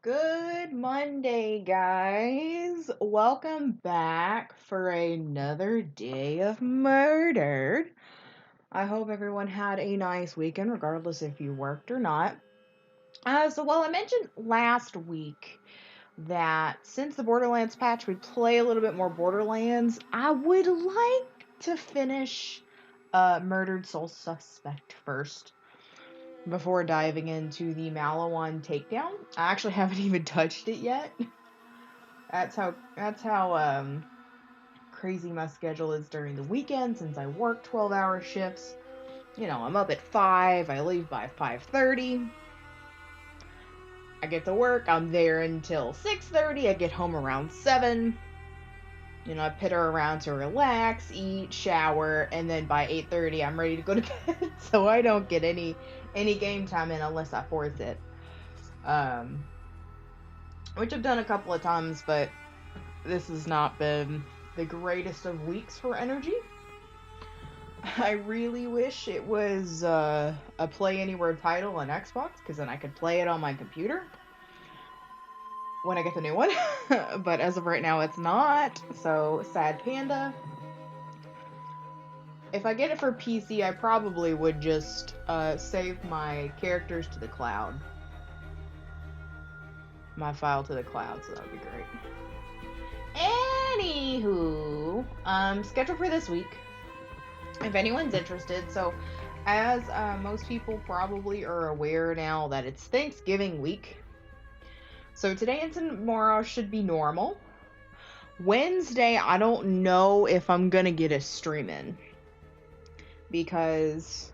Good Monday, guys. Welcome back for another day of murdered. I hope everyone had a nice weekend, regardless if you worked or not. I mentioned last week that since the Borderlands patch, we play a little bit more Borderlands. I would like to finish Murdered Soul Suspect first before diving into the Malawan takedown. I actually haven't even touched it yet. That's how crazy my schedule is during the weekend since I work 12-hour shifts. I'm up at 5, I leave by 5:30. I get to work, I'm there until 6:30. I get home around 7. I pitter around to relax, eat, shower, and then by 8:30 I'm ready to go to bed. So I don't get any game time in unless I force it. Um which I've done a couple of times, but this has not been the greatest of weeks for energy. I really wish it was a Play Anywhere title on Xbox, because then I could play it on my computer when I get the new one. But as of right now, it's not. So, sad panda. If I get it for PC, I probably would just save my characters to the cloud. My file to the cloud, so that would be great. Anywho, schedule for this week, if anyone's interested. So, as most people probably are aware now that it's Thanksgiving week. So today and tomorrow should be normal. Wednesday, I don't know if I'm gonna get a stream in because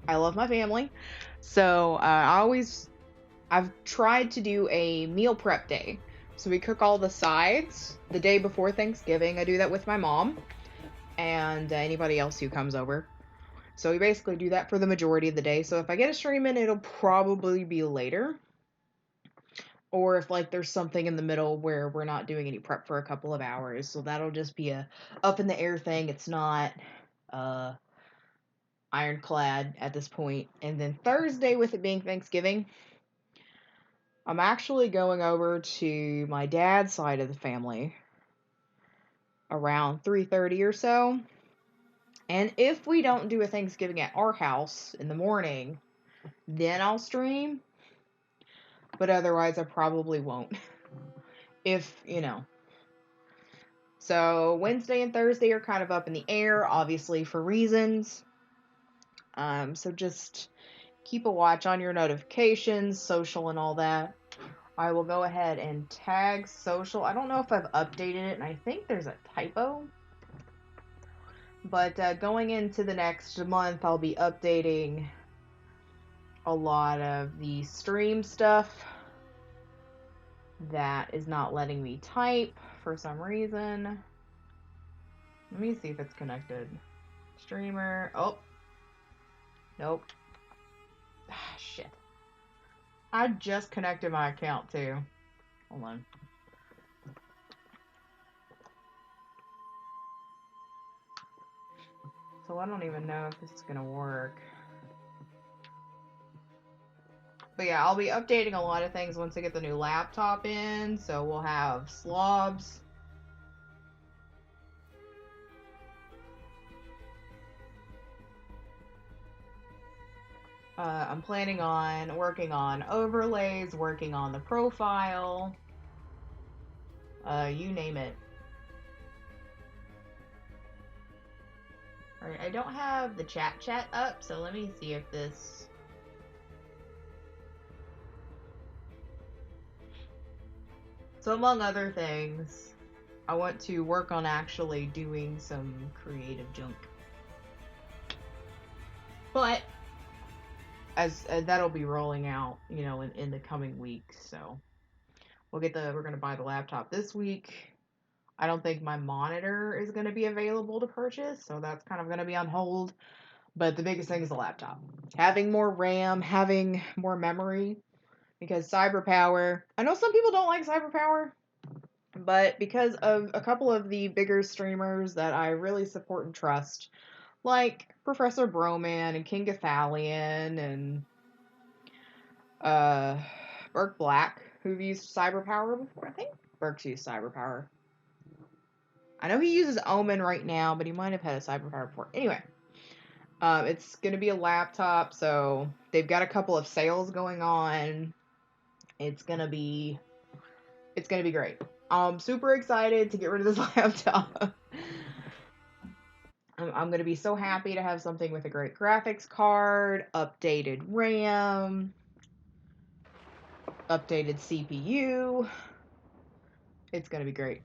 I love my family. So I've tried to do a meal prep day. So we cook all the sides the day before Thanksgiving. I do that with my mom and anybody else who comes over. So we basically do that for the majority of the day. So if I get a stream in, it'll probably be later. Or if there's something in the middle where we're not doing any prep for a couple of hours. So that'll just be a up in the air thing. It's not ironclad at this point. And then Thursday, with it being Thanksgiving, I'm actually going over to my dad's side of the family around 3:30 or so. And if we don't do a Thanksgiving at our house in the morning, then I'll stream. But otherwise, I probably won't. if. So Wednesday and Thursday are kind of up in the air, obviously for reasons. So just keep a watch on your notifications, social and all that. I will go ahead and tag social. I don't know if I've updated it, and I think there's a typo. But going into the next month, I'll be updating a lot of the stream stuff that is not letting me type for some reason. Let me see if it's connected. Streamer. Oh. Nope. Ah, shit. I just connected my account too. Hold on. So I don't even know if this is gonna work. But yeah, I'll be updating a lot of things once I get the new laptop in. So we'll have slobs. I'm planning on working on overlays, working on the profile. You name it. Alright, I don't have the chat up, so let me see if this... So among other things, I want to work on actually doing some creative junk. But as that'll be rolling out, in the coming weeks. So we're gonna buy the laptop this week. I don't think my monitor is gonna be available to purchase, so that's kind of gonna be on hold. But the biggest thing is the laptop. Having more RAM, having more memory, because CyberPower. I know some people don't like CyberPower, but because of a couple of the bigger streamers that I really support and trust, like Professor Broman and King Gathalion and Burke Black, who've used cyber power before. I think Burke's used cyber power. I know he uses Omen right now, but he might have had a cyber power before. Anyway, it's gonna be a laptop, so they've got a couple of sales going on. It's gonna be great. I'm super excited to get rid of this laptop. I'm going to be so happy to have something with a great graphics card, updated RAM, updated CPU. It's going to be great.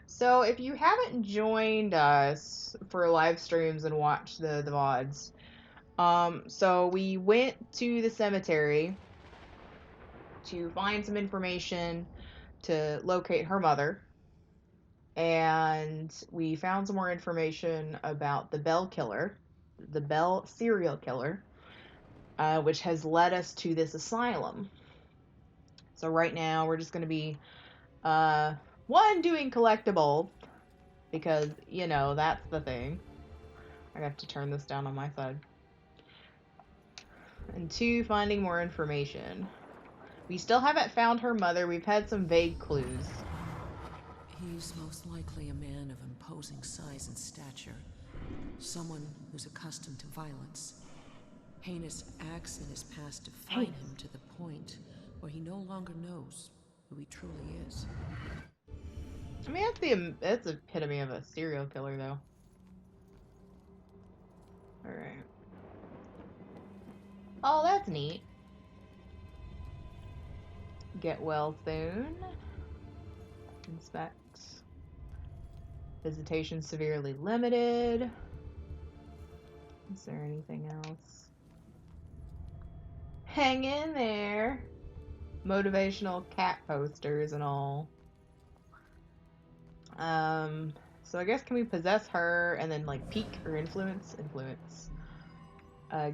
So if you haven't joined us for live streams and watched the VODs, so we went to the cemetery to find some information to locate her mother. And we found some more information about the Bell killer, the Bell serial killer, which has led us to this asylum. So right now we're just going to be, doing collectible, because, you know, that's the thing. I have to turn this down on my side. And 2, finding more information. We still haven't found her mother. We've had some vague clues. He's most likely a man of imposing size and stature. Someone who's accustomed to violence. Heinous acts in his past define him to the point where he no longer knows who he truly is. I mean, that's the epitome of a serial killer, though. Alright. Oh, that's neat. Get well soon. Inspect. Visitation severely limited. Is there anything else? Hang in there. Motivational cat posters and all. So I guess, can we possess her and then like peek or influence? Influence.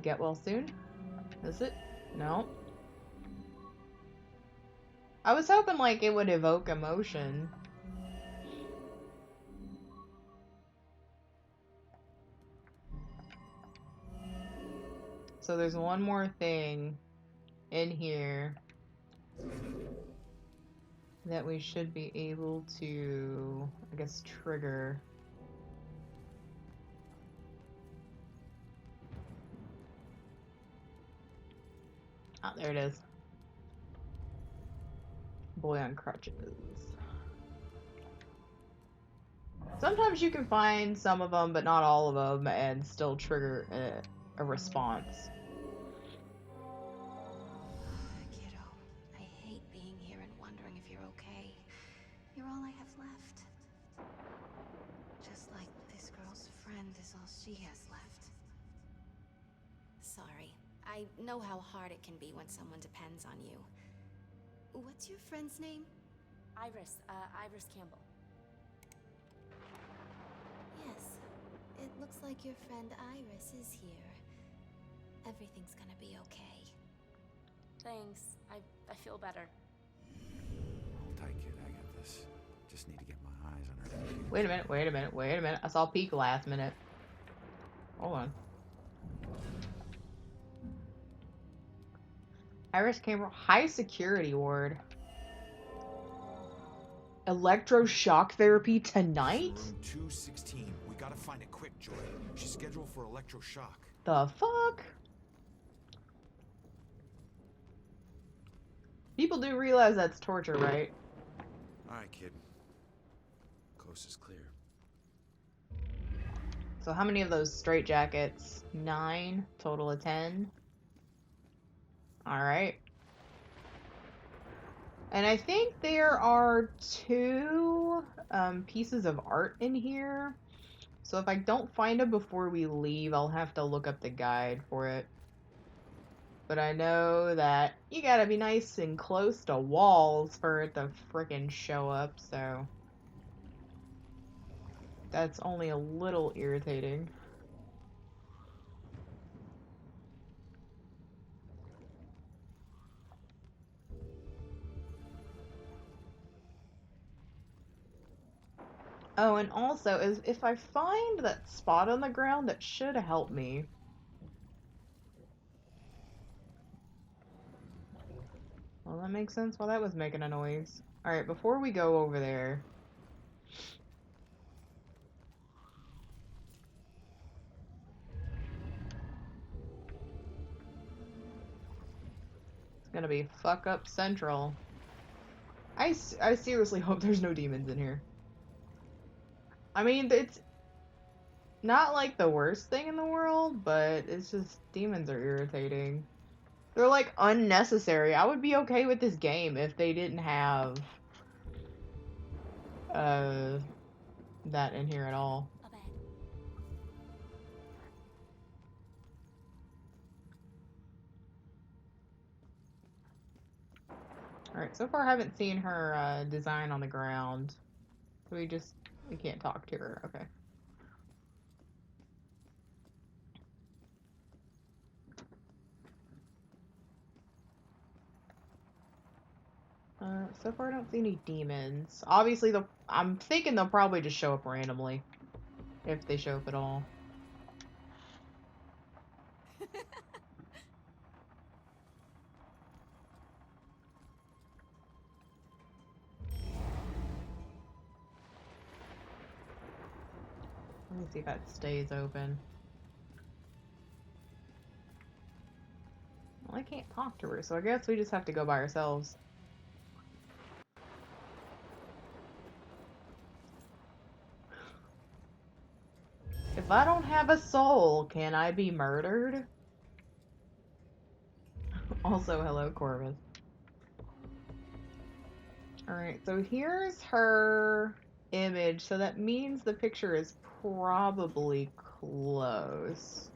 Get well soon? Is it? No. I was hoping like it would evoke emotion. So there's one more thing in here that we should be able to, I guess, trigger. Ah, there it is. Boy on crutches. Sometimes you can find some of them, but not all of them, and still trigger a response. Kiddo, I hate being here and wondering if you're okay. You're all I have left. Just like this girl's friend is all she has left. Sorry. I know how hard it can be when someone depends on you. What's your friend's name? Iris Campbell. Yes. It looks like your friend Iris is here. Everything's gonna be okay. Thanks. I feel better. Hold tight, kid. I got this. Just need to get my eyes on her. Wait a minute. I saw peek last minute. Hold on. Iris Campbell, high security ward. Electroshock therapy tonight? Room 216. We gotta find it quick, Joy. She's scheduled for electroshock. The fuck? People do realize that's torture, right? Alright, kid. Coast is clear. So how many of those straitjackets? 9? Total of 10? Alright. And I think there are 2 pieces of art in here. So if I don't find them before we leave, I'll have to look up the guide for it. But I know that you gotta be nice and close to walls for it to frickin' show up, so that's only a little irritating. Oh, and also, if I find that spot on the ground, that should help me. Well, that makes sense? Well, that was making a noise. Alright, before we go over there... It's gonna be fuck up central. I seriously hope there's no demons in here. I mean, it's not like the worst thing in the world, but it's just demons are irritating. They're like unnecessary. I would be okay with this game if they didn't have that in here at all. Alright, so far I haven't seen her design on the ground. So we can't talk to her. Okay. So far I don't see any demons. Obviously, I'm thinking they'll probably just show up randomly. If they show up at all. Let me see if that stays open. Well, I can't talk to her, so I guess we just have to go by ourselves. If I don't have a soul, can I be murdered? Also, hello, Corvus. Alright, so here's her image, so that means the picture is probably close.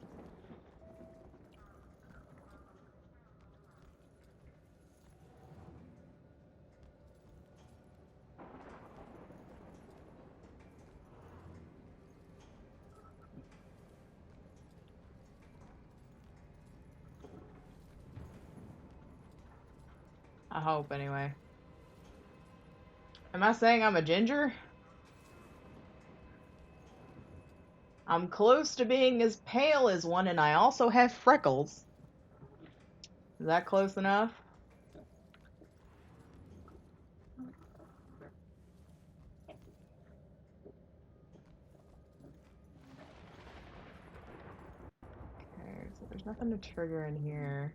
I hope, anyway. Am I saying I'm a ginger? I'm close to being as pale as one, and I also have freckles. Is that close enough? Okay, so there's nothing to trigger in here.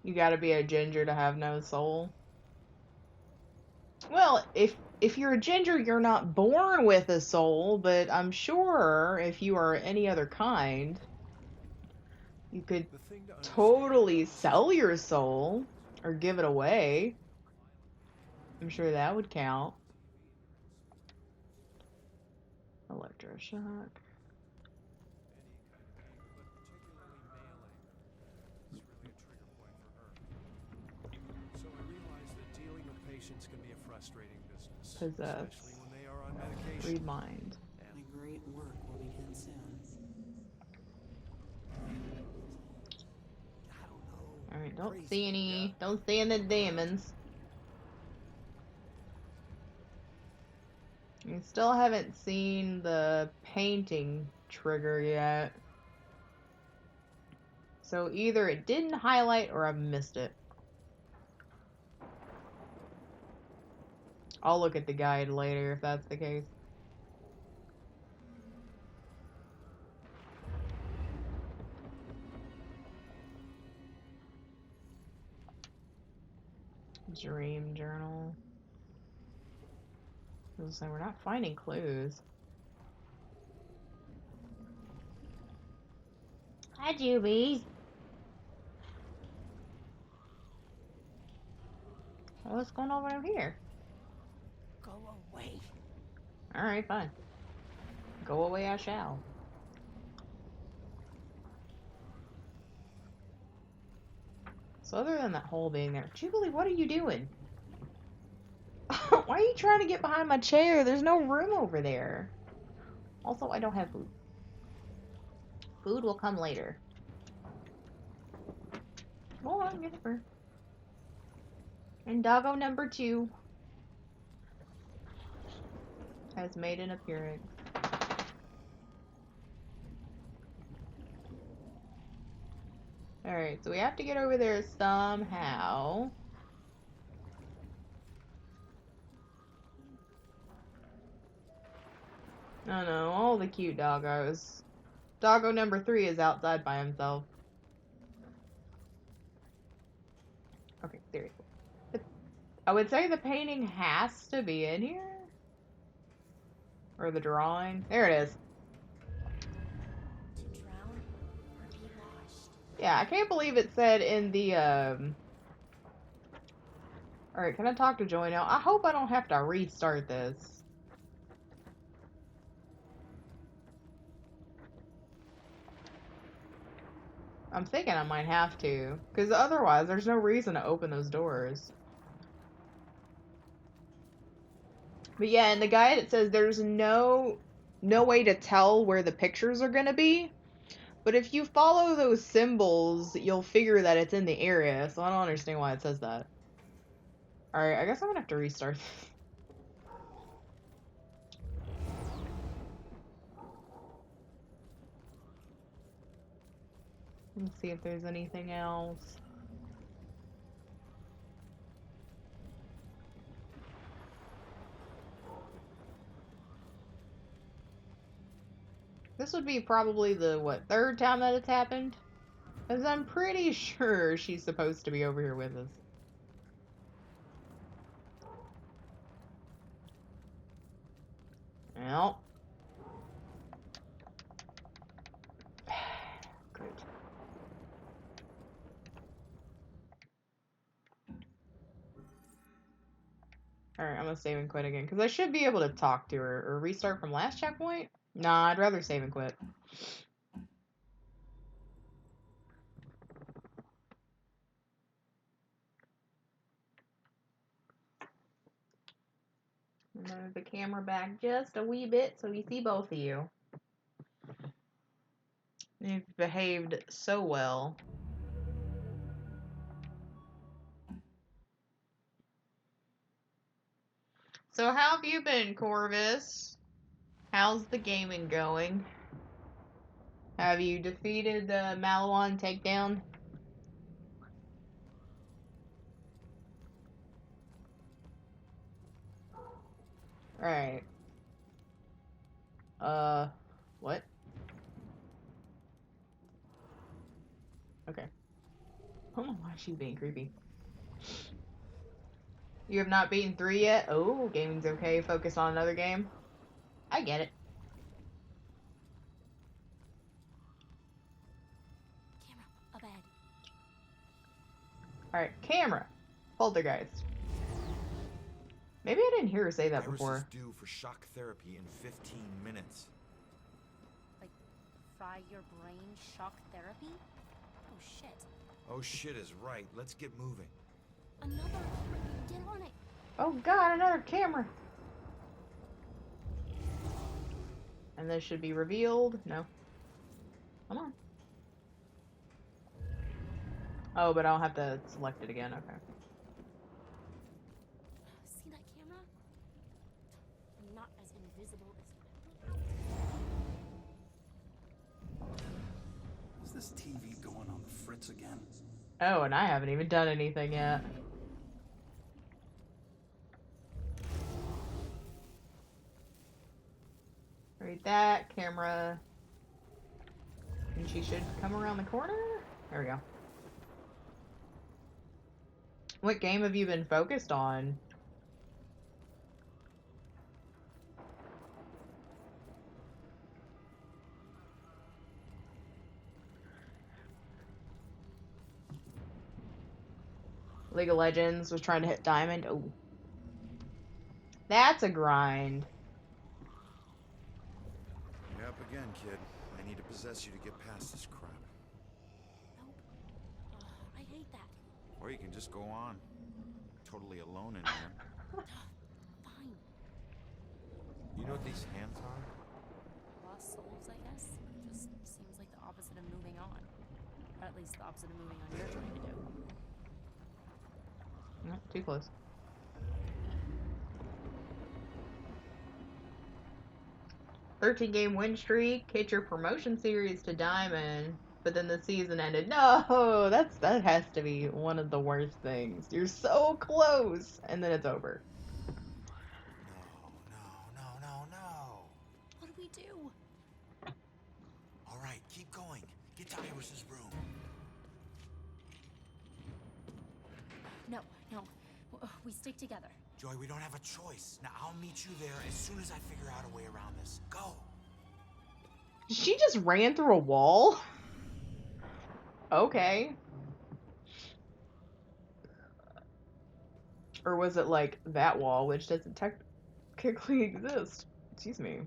You gotta be a ginger to have no soul. Well, if you're a ginger, you're not born with a soul, but I'm sure if you are any other kind, you could totally sell your soul or give it away. I'm sure that would count. Electroshock. Can be a frustrating business, Possess. especially when they are on medication. Read mind. My great work will begin soon. Alright, don't see any demons. You still haven't seen the painting trigger yet. So either it didn't highlight or I've missed it. I'll look at the guide later if that's the case. Dream journal. I was saying, we're not finding clues. Hi, Jubies. What's going on over here? Go away. Alright, fine. Go away I shall. So other than that hole being there, Jubilee, what are you doing? Why are you trying to get behind my chair? There's no room over there. Also, I don't have food. Food will come later. Hold on, get her. And doggo number 2 has made an appearance. Alright, so we have to get over there somehow. Oh no, all the cute doggos. Doggo number 3 is outside by himself. Okay, seriously. I would say the painting has to be in here. Or the drawing. There it is. To drown or be washed. Yeah, I can't believe it said in the, Alright, can I talk to Joy now? I hope I don't have to restart this. I'm thinking I might have to. Because otherwise, there's no reason to open those doors. But yeah, in the guide it says there's no way to tell where the pictures are gonna be. But if you follow those symbols, you'll figure that it's in the area, so I don't understand why it says that. Alright, I guess I'm gonna have to restart this. Let's see if there's anything else. This would be probably the, what, 3rd time that it's happened? Because I'm pretty sure she's supposed to be over here with us. Well. Great. Alright, I'm gonna save and quit again. Because I should be able to talk to her. Or restart from last checkpoint? Nah, I'd rather save and quit. Move the camera back just a wee bit so we see both of you. You've behaved so well. So how have you been, Corvus? How's the gaming going? Have you defeated the Malawan takedown? Right. What? Okay. I don't know why she's being creepy. You have not beaten 3 yet? Oh, gaming's okay. Focus on another game. I get it. Camera, up ahead. Alright, camera. Poltergeist. Maybe I didn't hear her say that before. Iris is due for shock therapy in 15 minutes. Like, fry your brain shock therapy? Oh shit. Oh shit is right. Let's get moving. Another. Get on it. Oh god, another camera. And this should be revealed. No. Come on. Oh, but I'll have to select it again. Okay. See that camera? I'm not as invisible as. Is this TV going on the fritz again? Oh, and I haven't even done anything yet. Read that camera. And she should come around the corner. There we go. What game have you been focused on? League of Legends was trying to hit Diamond. Oh. That's a grind. You're up again, kid. I need to possess you to get past this crap. Nope. I hate that. Or you can just go on. Totally alone in here. Fine. You know what these hands are? Lost souls, I guess. Just seems like the opposite of moving on. Or at least the opposite of moving on you're trying to do. Oh, too close. "13-game win streak, hit your promotion series to Diamond, but then the season ended." No, that has to be one of the worst things. You're so close, and then it's over. No. What do we do? All right, keep going. Get to Iris's room. No. We stick together. Joy, we don't have a choice. Now, I'll meet you there as soon as I figure out a way around this. Go! She just ran through a wall? Okay. Or was it like that wall, which doesn't technically exist? Excuse me.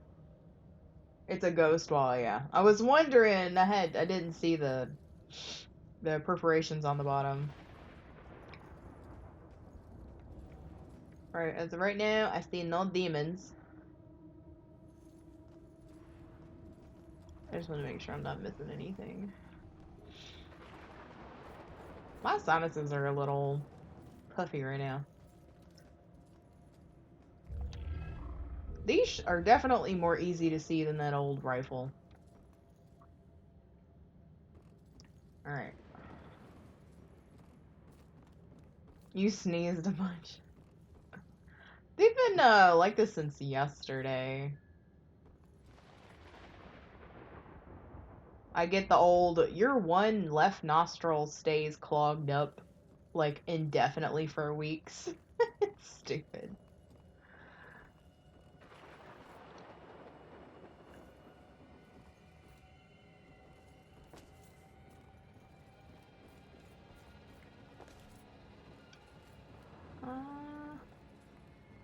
It's a ghost wall, yeah. I was wondering, I didn't see the perforations on the bottom. Alright, as of right now, I see no demons. I just want to make sure I'm not missing anything. My sinuses are a little puffy right now. These are definitely more easy to see than that old rifle. Alright. You sneezed a bunch. They've been like this since yesterday. I get the old, your one left nostril stays clogged up like indefinitely for weeks. It's stupid.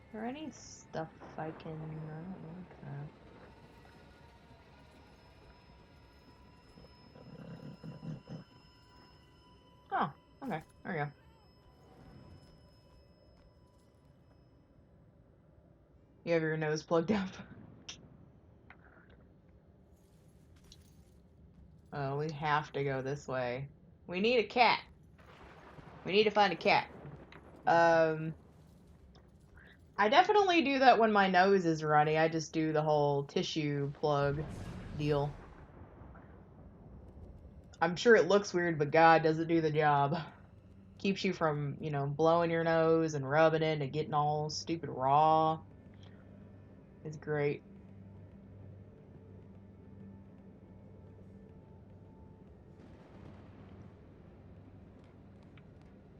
Is there any stuff I can... I don't think so. Oh, okay. There we go. You have your nose plugged up. Oh, we have to go this way. We need a cat. We need to find a cat. I definitely do that when my nose is runny. I just do the whole tissue plug deal. I'm sure it looks weird, but God, does it do the job. Keeps you from, you know, blowing your nose and rubbing it and getting all stupid raw. It's great.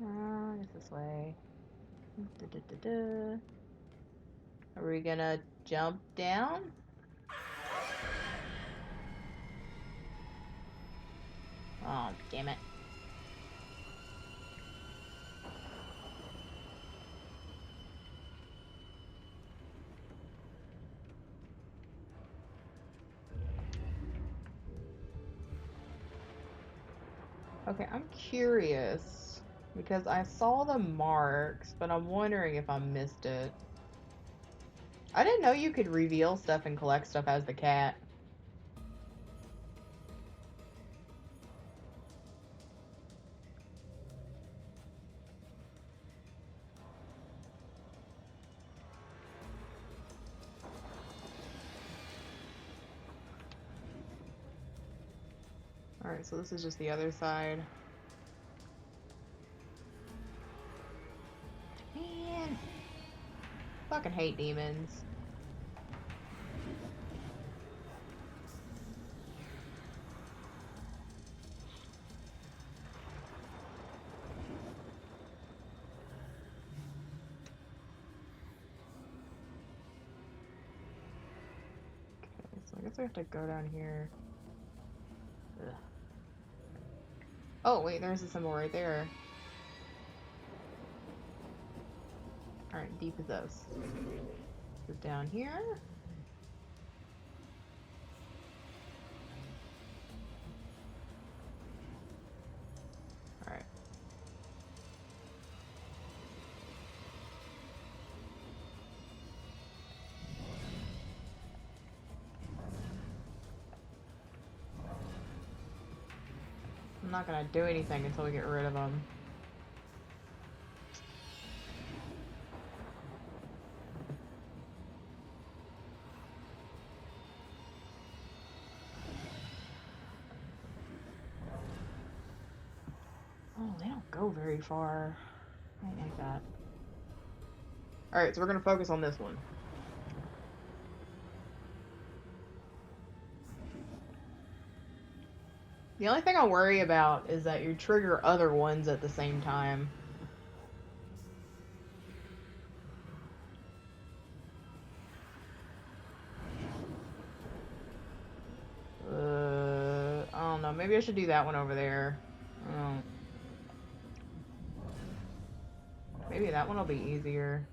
I guess this way. Are we gonna jump down? Oh, damn it. Okay, I'm curious because I saw the marks, but I'm wondering if I missed it. I didn't know you could reveal stuff and collect stuff as the cat. Alright, so this is just the other side. Man. Fucking hate demons. Okay, so I guess I have to go down here. Ugh. Oh, wait, there's a symbol right there. Alright, depossess. This is down here. Alright. I'm not gonna do anything until we get rid of them. Oh, they don't go very far. I don't like that. Alright, so we're gonna focus on this one. The only thing I worry about is that you trigger other ones at the same time. I don't know. Maybe I should do that one over there. Maybe that one will be easier.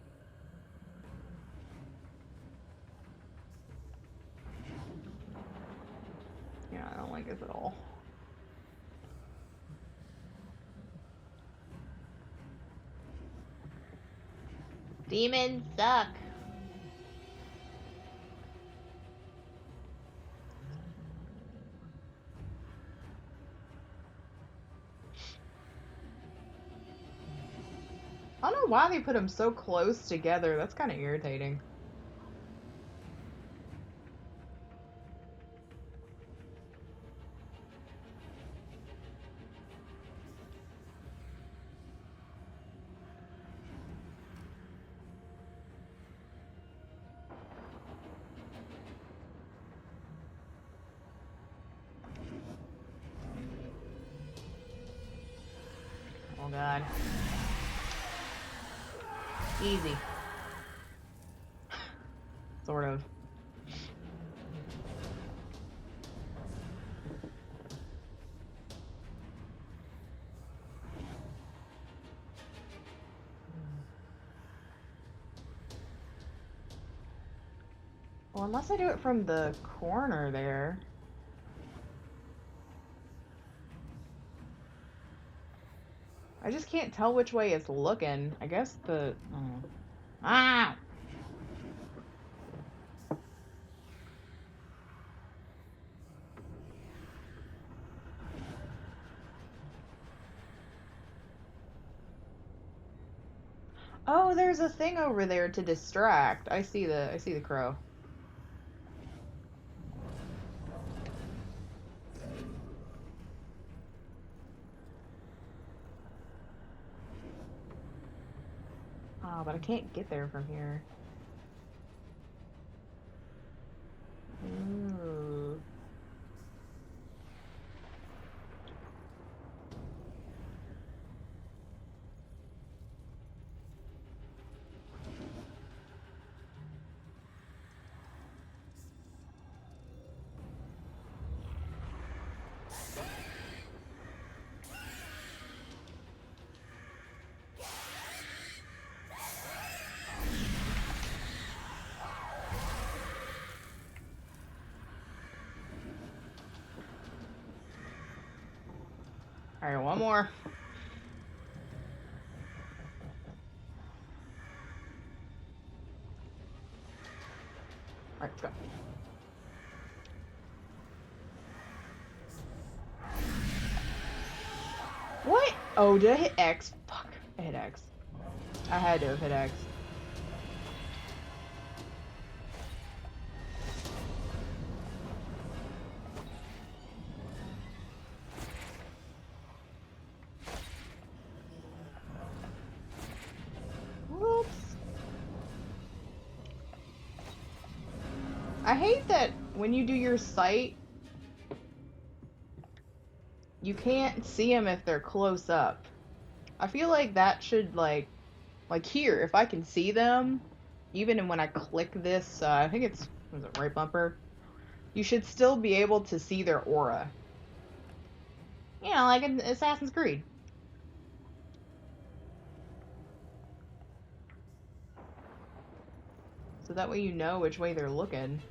Yeah, I don't like this at all. Demons suck. I don't know why they put them so close together. That's kind of irritating. Oh god. Easy. Sort of. Well, unless I do it from the corner there. I just can't tell which way it's looking. I guess the... Oh. Ah! Oh, there's a thing over there to distract. I see the crow. Oh, but I can't get there from here. Ooh. Alright, one more. Alright, let's go. What? Oh, did I hit X? Fuck, I hit X. I had to have hit X. Whoops. I hate that when you do your sight, you can't see them if they're close up. I feel like that should, like here, if I can see them, even when I click this, I think it's, was it right bumper? You should still be able to see their aura. You know, like in Assassin's Creed. So that way you know which way they're looking.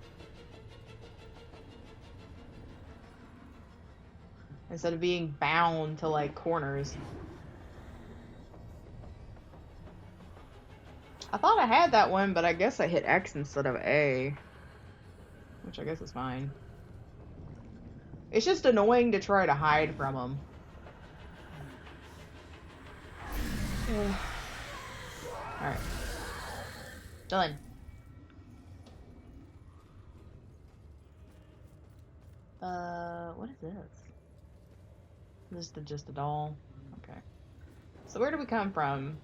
Instead of being bound to, like, corners. I thought I had that one, but I guess I hit X instead of A. Which I guess is fine. It's just annoying to try to hide from them. Alright. Done. What is this? Just a doll. Okay. So where do we come from?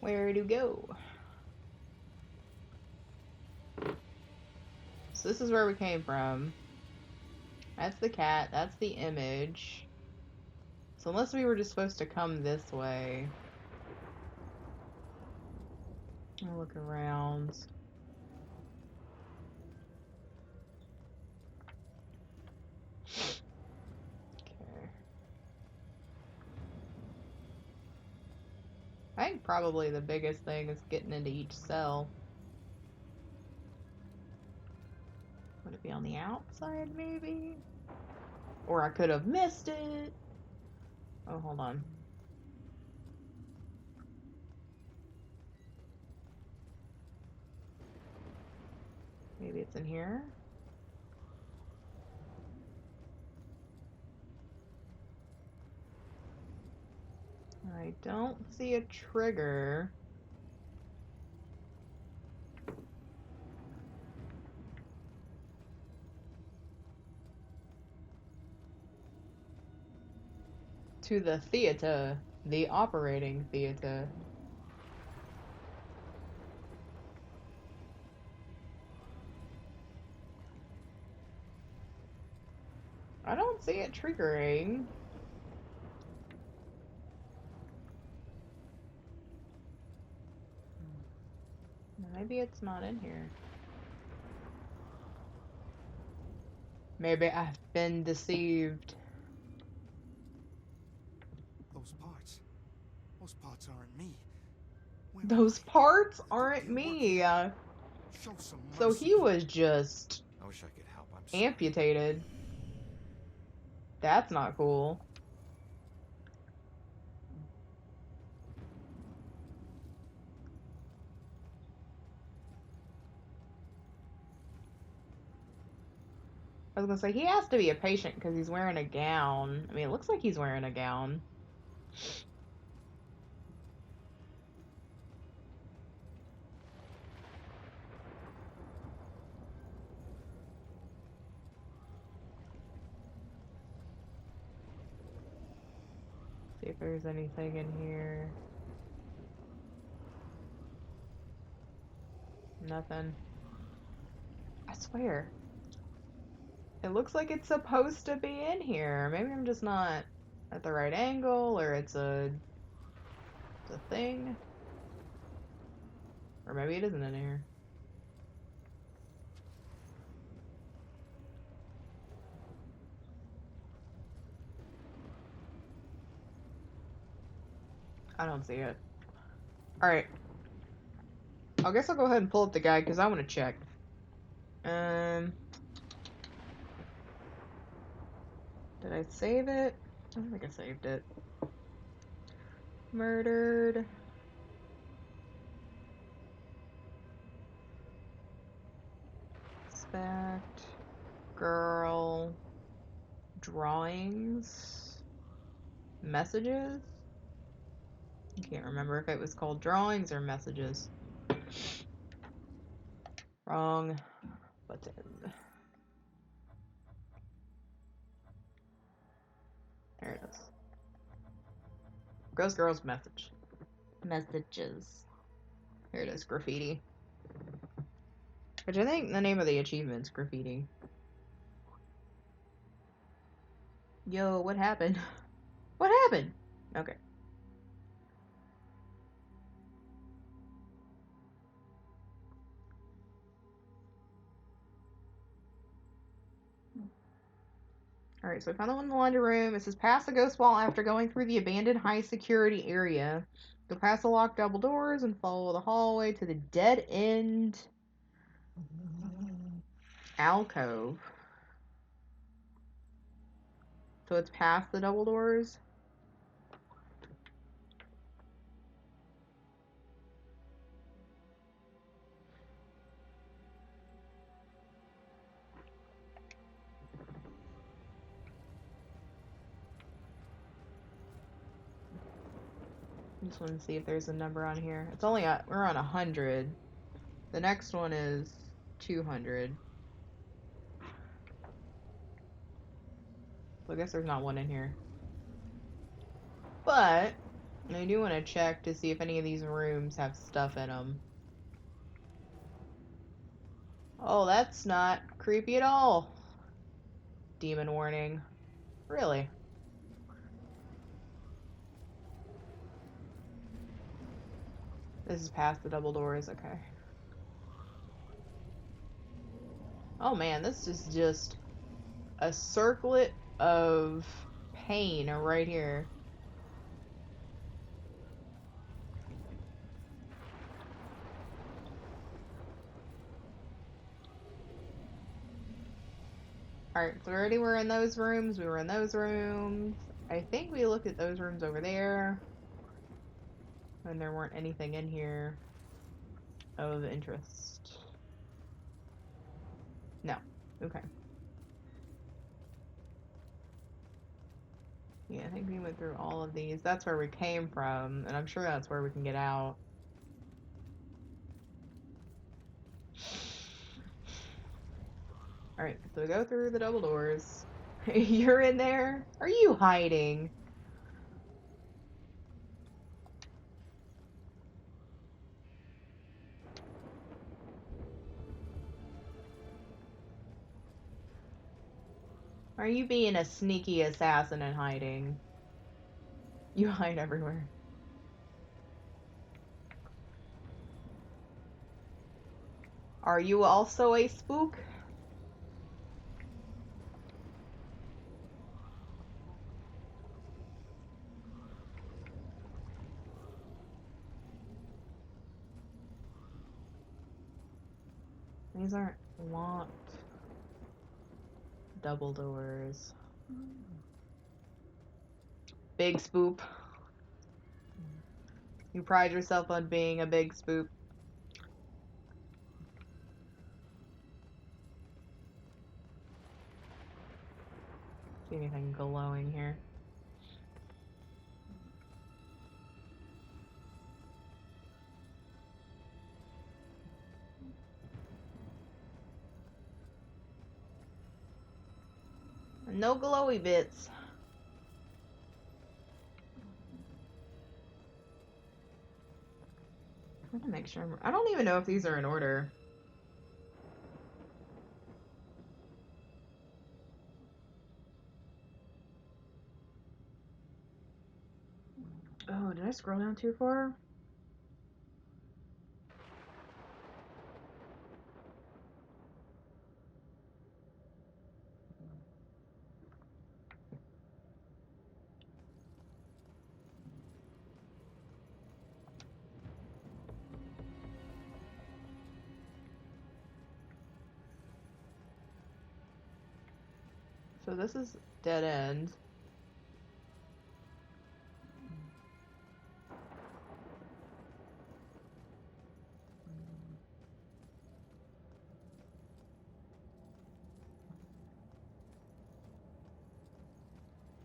Where to go? So this is where we came from. That's the cat. That's the image. So unless we were just supposed to come this way. I'll look around. Okay. I think probably the biggest thing is getting into each cell. Would it be on the outside, maybe? Or I could have missed it. Oh, hold on. Maybe it's in here? I don't see a trigger. To the theater. The operating theater. I don't see it triggering. Maybe it's not in here. Maybe I've been deceived. Those parts aren't me. Where am Those I? parts They aren't work me. here. Show some So mercy. he was just I wish I could help. I'm sorry. amputated. That's not cool. I was gonna say, he has to be a patient because he's wearing a gown. I mean, it looks like he's wearing a gown. See if there's anything in here. Nothing. I swear. It looks like it's supposed to be in here. Maybe I'm just not at the right angle, or it's a thing. Or maybe it isn't in here. I don't see it. Alright. I guess I'll go ahead and pull up the guide because I want to check. Did I save it? I don't think I saved it. Murdered. Suspect. Girl. Drawings. Messages? I can't remember if it was called drawings or messages. Wrong button. There it is. Ghost Girl's message. Messages. Here it is, graffiti. Which I think the name of the achievement's graffiti. Yo, what happened? What happened? Okay. Alright, so I found the one in the laundry room. It says pass the ghost wall after going through the abandoned high security area. Go past the locked double doors and follow the hallway to the dead end alcove. So it's past the double doors. Just want to see if there's a number on here. It's only we're on 100. The next one is 200. So I guess there's not one in here. But I do want to check to see if any of these rooms have stuff in them. Oh, that's not creepy at all. Demon warning. Really? This is past the double doors, okay. Oh man, this is just a circlet of pain right here. Alright, so already we're in those rooms. We were in those rooms. I think we looked at those rooms over there. And there weren't anything in here of interest. No. Okay. Yeah, I think we went through all of these. That's where we came from, and I'm sure that's where we can get out. Alright, so we go through the double doors. You're in there? Are you hiding? Are you being a sneaky assassin and hiding? You hide everywhere. Are you also a spook? These aren't locked. Double doors. Big spoop. You pride yourself on being a big spoop. See anything glowing here? No glowy bits. I'm gonna make sure. I don't even know if these are in order. Oh, did I scroll down too far? So this is dead end.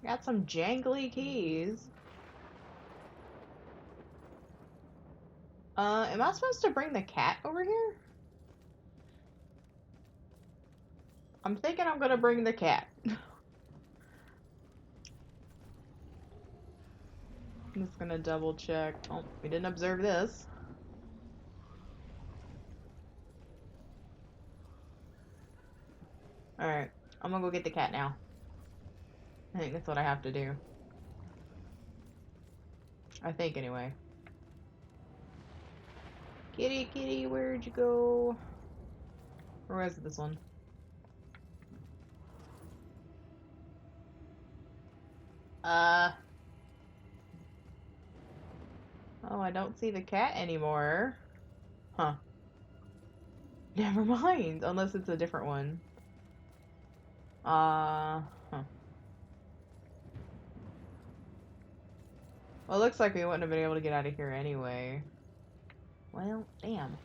Got some jangly keys. Am I supposed to bring the cat over here? I'm thinking I'm gonna bring the cat. I'm just gonna double check. Oh, we didn't observe this. Alright, I'm gonna go get the cat now. I think that's what I have to do. I think, anyway. Kitty, kitty, where'd you go? Or was it this one? Oh, I don't see the cat anymore. Huh. Never mind, unless it's a different one. Huh. Well, it looks like we wouldn't have been able to get out of here anyway. Well, damn.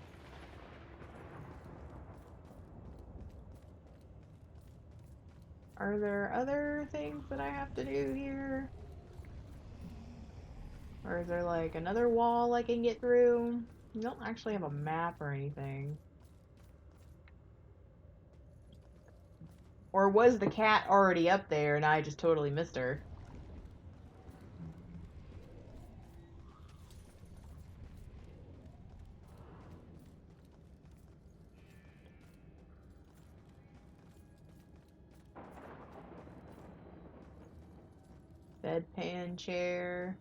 Are there other things that I have to do here? Or is there like another wall I can get through? You don't actually have a map or anything. Or was the cat already up there and I just totally missed her? Bedpan chair.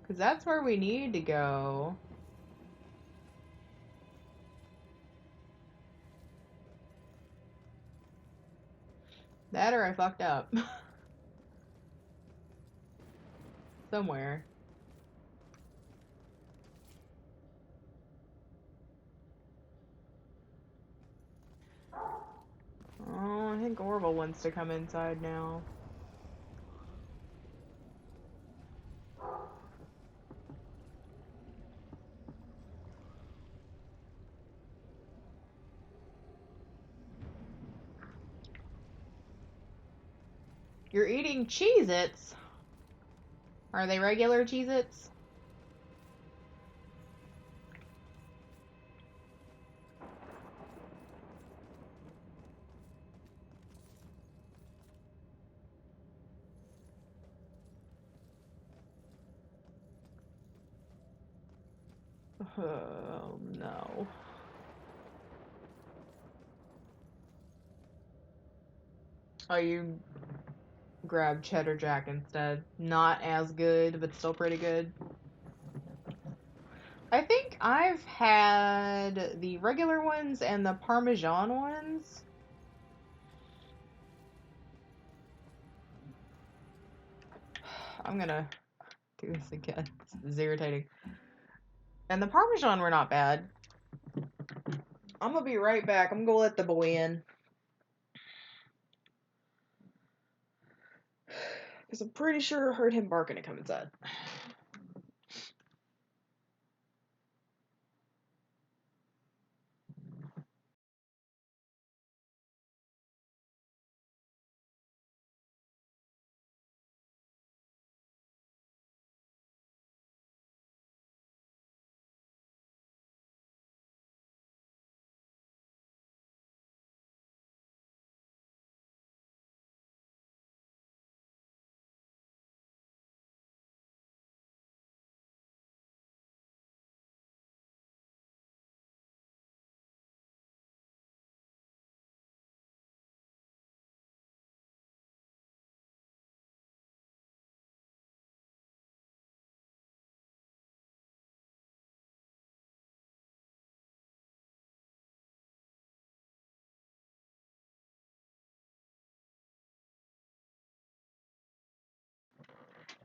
Because that's where we need to go. That or I fucked up. Somewhere. Oh, I think Orville wants to come inside now. You're eating Cheez-Its? Are they regular Cheez-Its? Oh, no. Oh, you grab Cheddar Jack instead. Not as good, but still pretty good. I think I've had the regular ones and the Parmesan ones. I'm gonna do this again. This is irritating. And the Parmesan were not bad. I'm gonna be right back. I'm gonna let the boy in. Because I'm pretty sure I heard him barking to come inside.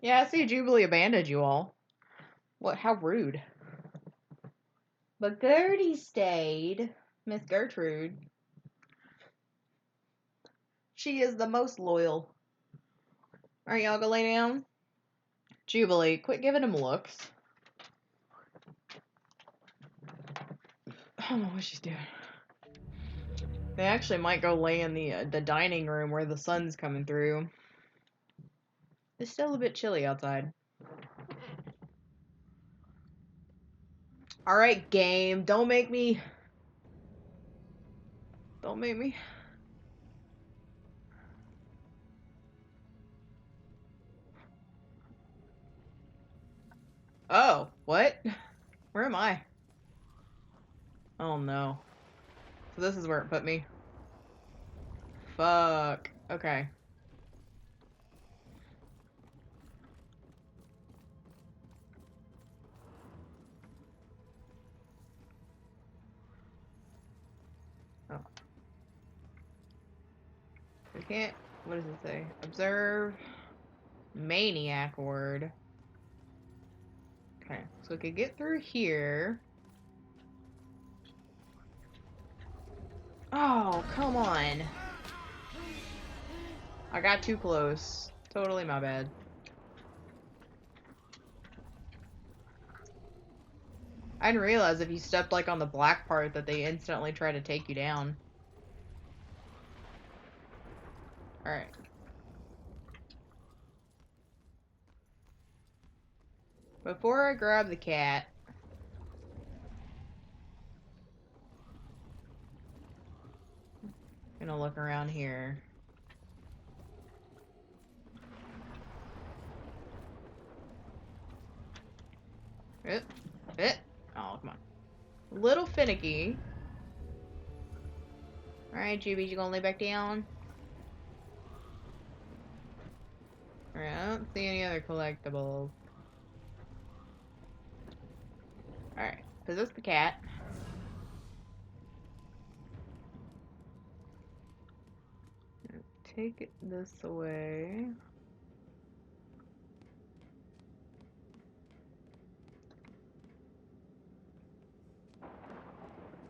Yeah, I see Jubilee abandoned you all. What? How rude. But Gertie stayed. Miss Gertrude. She is the most loyal. Alright, y'all go lay down. Jubilee, quit giving him looks. I don't know what she's doing. They actually might go lay in the dining room where the sun's coming through. It's still a bit chilly outside. Alright, game. Don't make me... Don't make me... Oh, what? Where am I? Oh no. So this is where it put me. Fuck. Okay. Oh. We can't... What does it say? Observe... Maniac word. Okay, so we could get through here. Oh, come on. I got too close. Totally my bad. I didn't realize if you stepped like on the black part that they instantly try to take you down. Alright. Before I grab the cat, I'm gonna look around here. Oh, come on. A little finicky. Alright, Juby, you gonna lay back down? Alright, I don't see any other collectibles. Alright, possess the cat. Take this away.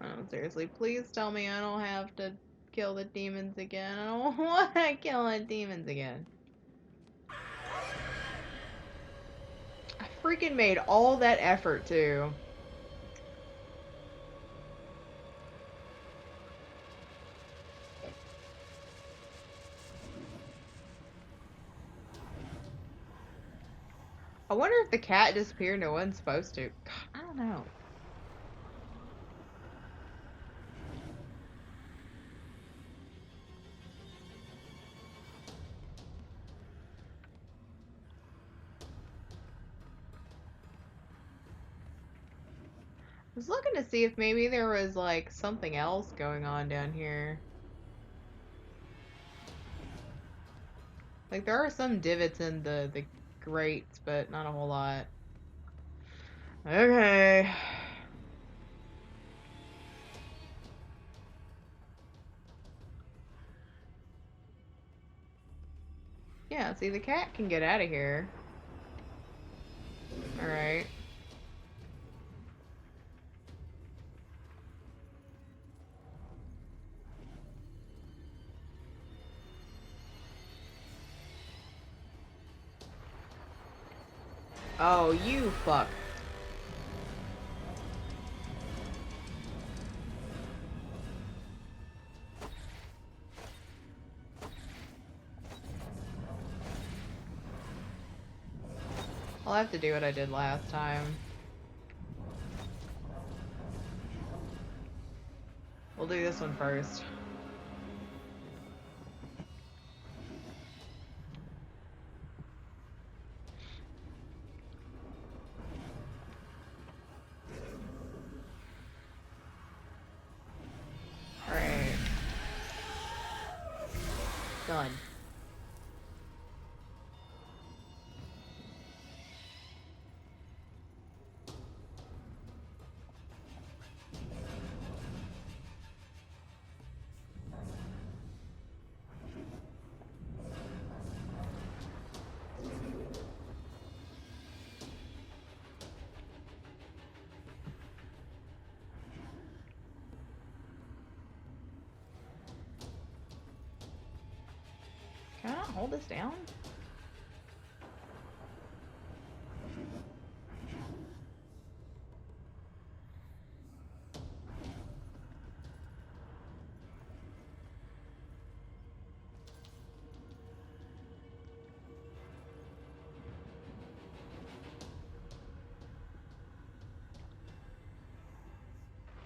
Oh, seriously, please tell me I don't have to kill the demons again. I don't want to kill the demons again. I freaking made all that effort too. I wonder if the cat disappeared and it wasn't supposed to. God, I don't know. I was looking to see if maybe there was like something else going on down here. Like there are some divots in the grates, but not a whole lot. Okay. Yeah, see the cat can get out of here. Alright. Oh, you fuck. I'll have to do what I did last time. We'll do this one first. Alright. Done. Can I not hold this down?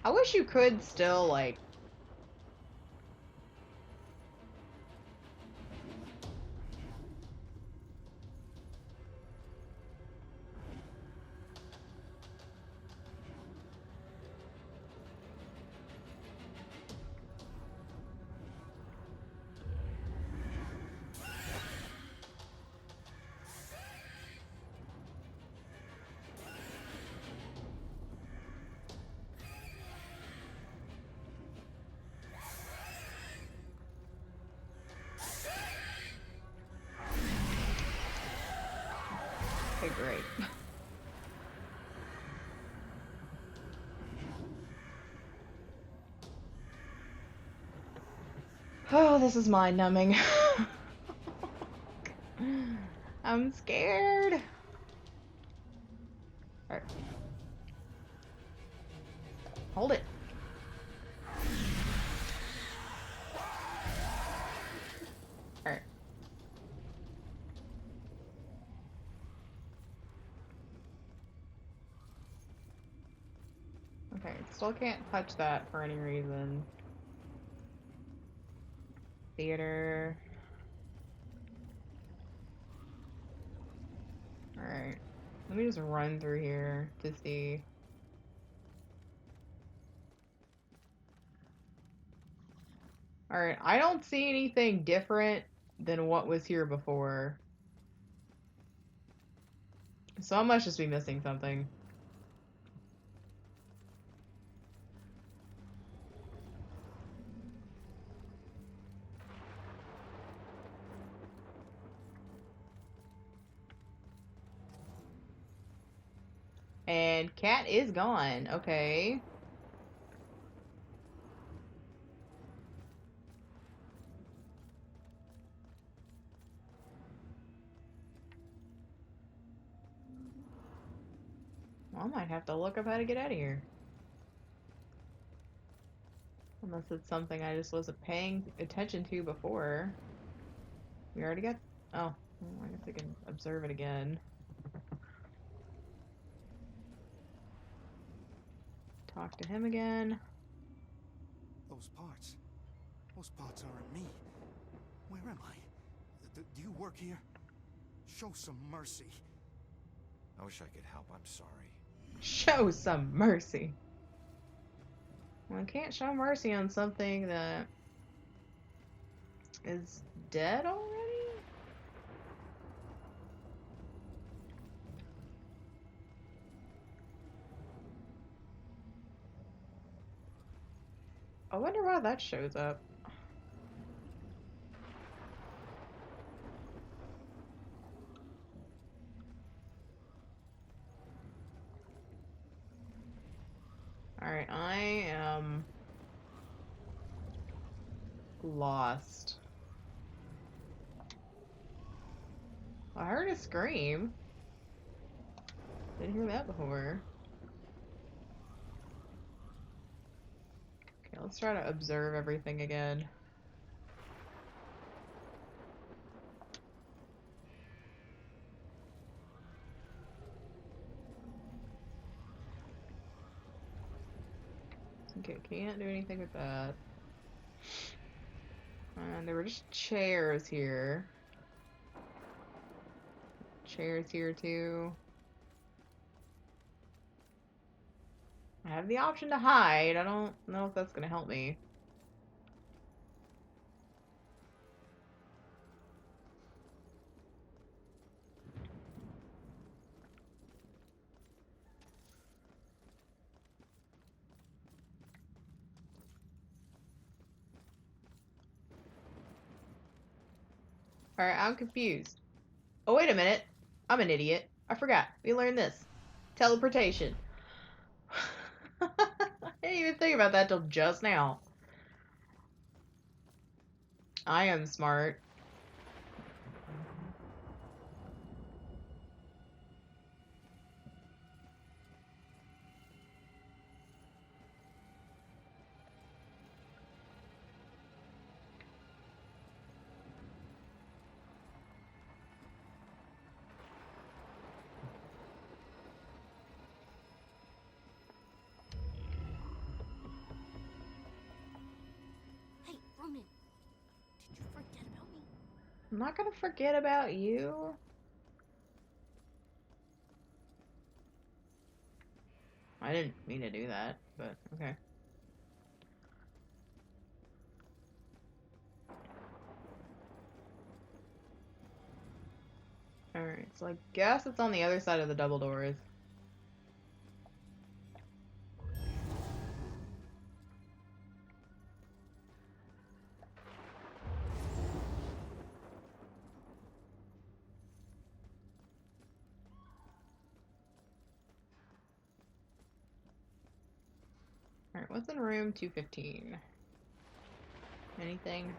I wish you could still, like... Okay, great. Oh, this is mind-numbing. I'm scared. Alright. Hold it. Alright. Okay, still can't touch that for any reason. Theater. Alright. Let me just run through here to see. Alright, I don't see anything different than what was here before. So I must just be missing something. And cat is gone. Okay. Well, I might have to look up how to get out of here. Unless it's something I just wasn't paying attention to before. We already got... Oh, well, I guess I can observe it again. Talk to him again. Those parts aren't me. Where am I? Do you work here? Show some mercy. I wish I could help. I'm sorry. Show some mercy. Well, I can't show mercy on something that is dead already? I wonder why that shows up. Alright, I am lost. I heard a scream. Didn't hear that before. Okay, let's try to observe everything again. Okay, can't do anything with that. And there were just chairs here. Chairs here too. I have the option to hide. I don't know if that's gonna help me. Alright, I'm confused. Oh, wait a minute. I'm an idiot. I forgot. We learned this. Teleportation. I didn't even think about that till just now. I am smart. Hey, Ronan. Did you forget about me? I'm not gonna forget about you. I didn't mean to do that, but okay. Alright, so I guess it's on the other side of the double doors. Alright, what's in room 215? Anything?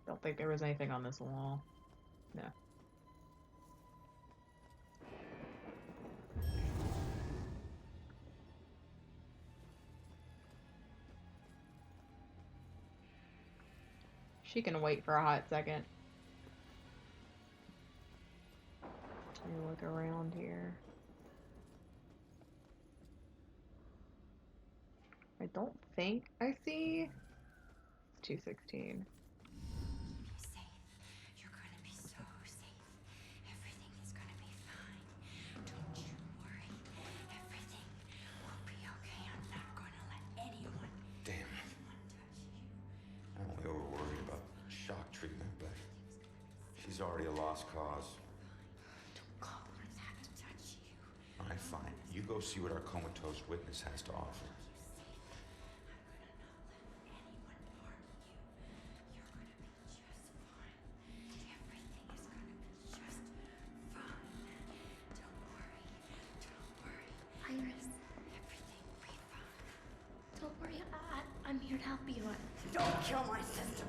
Don't think there was anything on this wall. No. She can wait for a hot second. Let me look around here. I don't think I see. It's 216. You're safe. You're gonna be so safe. Everything is gonna be fine. He's already a lost cause. Don't call her that to touch you. All right, fine. You go see what our comatose witness has to offer. Iris. Everything will be fine. Don't worry, I'm here to help you. Don't kill my sister.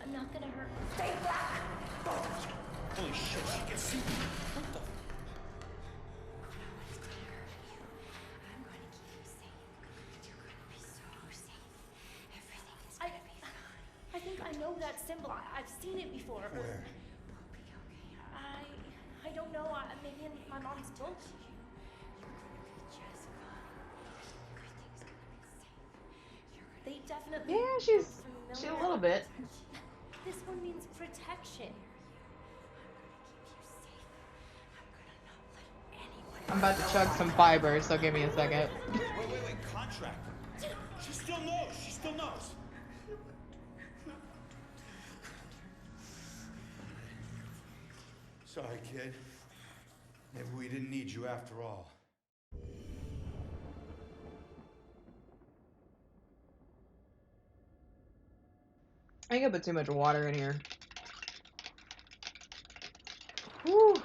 I'm not gonna hurt. Stay back! Holy shit, she can see me. What the? Nobody's gonna hurt you. I'm gonna keep you safe. You're gonna be so safe. Everything is gonna be fine. I think I know that symbol. I've seen it before. Where? We'll be okay. I don't know. Maybe in my mom's book. You're gonna be just fine. Everything's gonna be safe. You're gonna They definitely. Yeah, look she's familiar. a little bit. This one means protection. I'm about to chug some fiber, so give me a second. Wait. Contract. She still knows. She still knows. Sorry, kid. Maybe we didn't need you after all. I think I put too much water in here. Whew.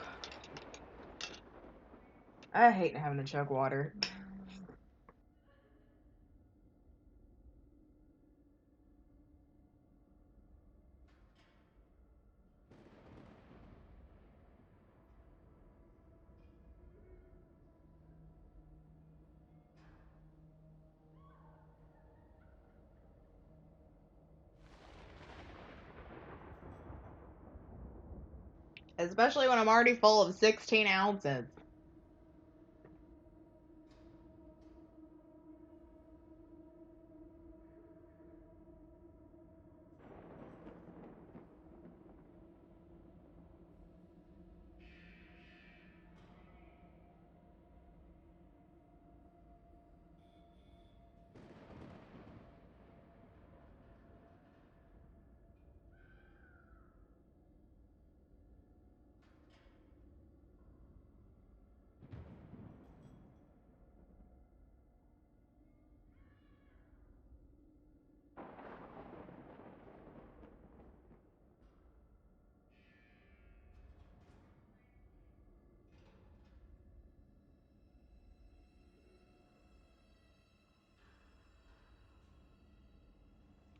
I hate having to chug water. Especially when I'm already full of 16 ounces.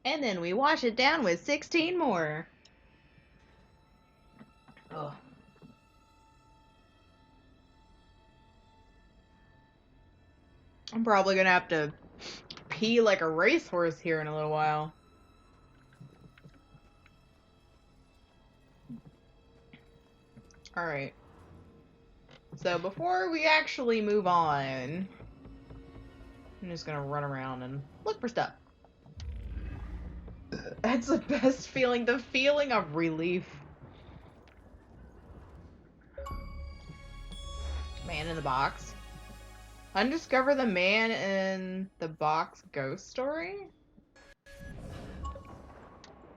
And then we wash it down with 16 more. Ugh. I'm probably gonna have to pee like a racehorse here in a little while. Alright. So before we actually move on, I'm just gonna run around and look for stuff. That's the best feeling, the feeling of relief. Man in the box. Undiscover the man in the box ghost story?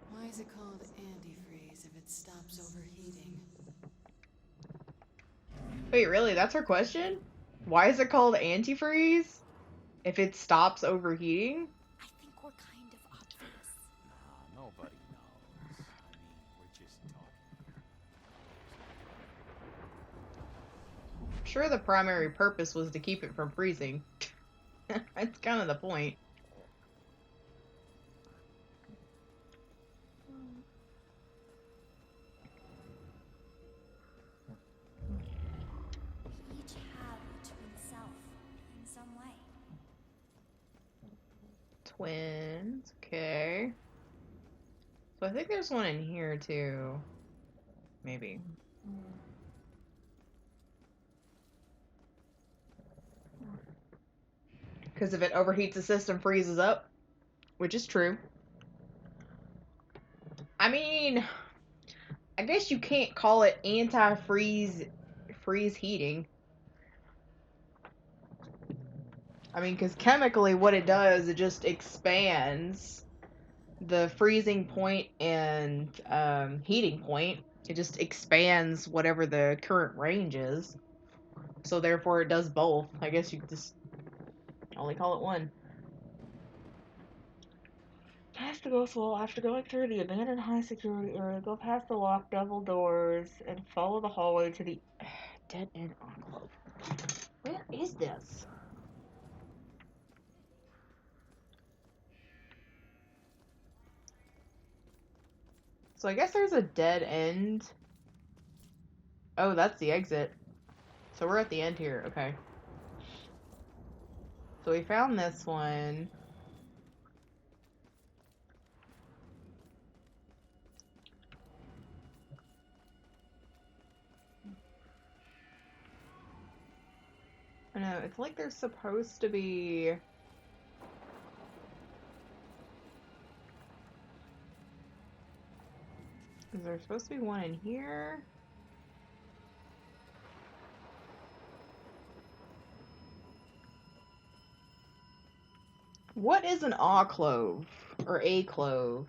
Why is it called antifreeze if it stops overheating? Wait, really? That's her question? Why is it called antifreeze? If it stops overheating? I think we're kind of obvious. Nah, nobody knows. I mean, we're just talking here. I'm sure the primary purpose was to keep it from freezing. That's kind of the point. We each have a twin self in some way. Twins, okay. So I think there's one in here too. Maybe. Because if it overheats, the system freezes up, which is true. I mean, I guess you can't call it anti-freeze heating. I mean, because chemically what it does, it just expands the freezing point and heating point. It just expands whatever the current range is. So therefore it does both. I guess you could just only call it one. Past the ghost wall, after going through the abandoned high security area, go past the locked double doors and follow the hallway to the dead end enclave. Where is this? So I guess there's a dead end. Oh, that's the exit. So we're at the end here. Okay. So we found this one. I know, it's like there's supposed to be... Is there supposed to be one in here? What is an alcove? Or a clove?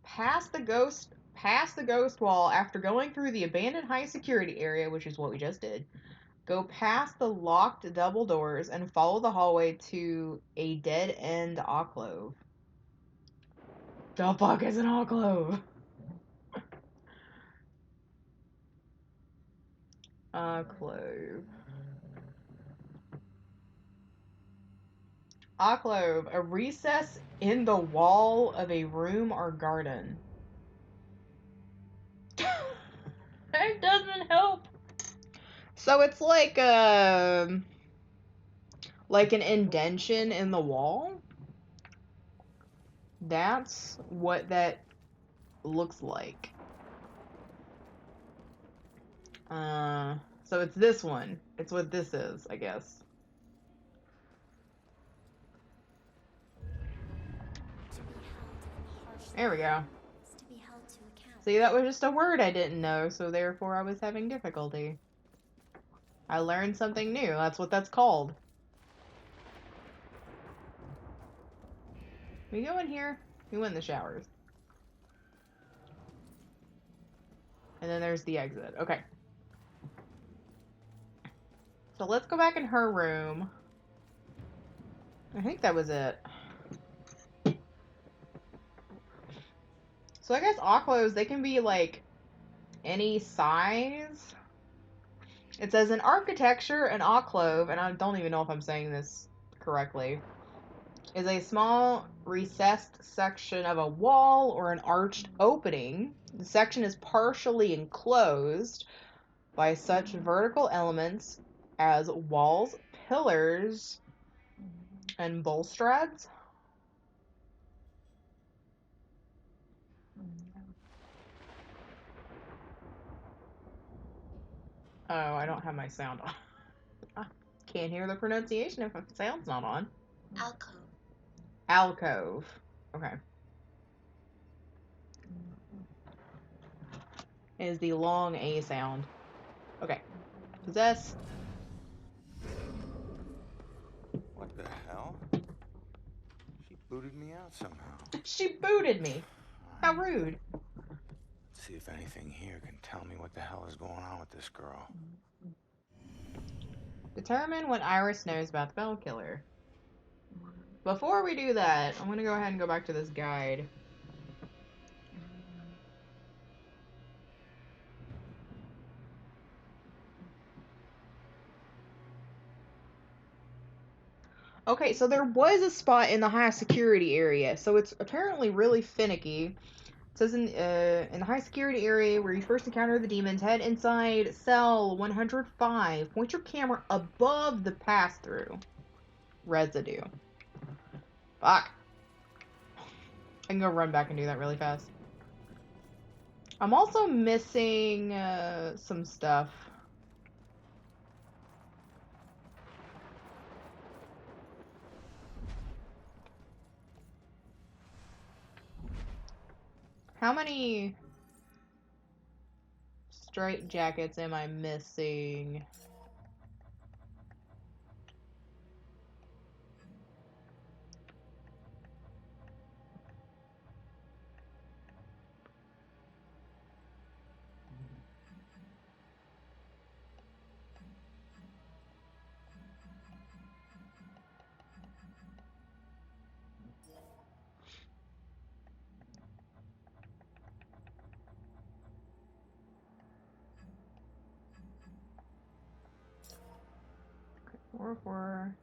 Past the ghost wall after going through the abandoned high security area, which is what we just did. Go past the locked double doors and follow the hallway to a dead end alcove. The fuck is an alcove? Alcove. Alcove, a recess in the wall of a room or garden. That doesn't help. So it's like an indention in the wall. That's what that looks like. So it's this one. It's what this is, I guess. There we go. See, that was just a word I didn't know, so therefore I was having difficulty. I learned something new. That's what that's called. We go in here. We went in the showers. And then there's the exit. Okay. So let's go back in her room. I think that was it. So I guess alcoves, they can be like any size. It says in architecture, an alcove, and I don't even know if I'm saying this correctly, is a small recessed section of a wall or an arched opening. The section is partially enclosed by such vertical elements as walls, pillars, and balustrades. Oh, I don't have my sound on. I can't hear the pronunciation if the sound's not on. Alcove. Alcove. Okay. Is the long A sound. Okay. Possess. What the hell? She booted me out somehow. She booted me. How rude. Let's see if anything here can tell me what the hell is going on with this girl. Determine what Iris knows about the Bell Killer. Before we do that, I'm going to go ahead and go back to this guide. Okay, so there was a spot in the high security area, so it's apparently really finicky. It says in the high security area where you first encounter the demons, head inside cell 105. Point your camera above the pass-through residue. Fuck. I can go run back and do that really fast. I'm also missing some stuff. How many straight jackets am I missing? 404.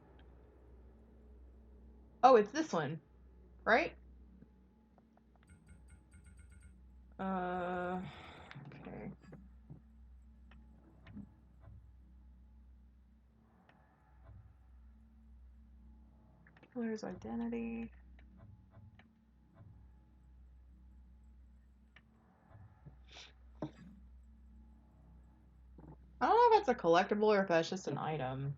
Oh, it's this one, right? Okay. Killer's identity. I don't know if that's a collectible or if that's just an item.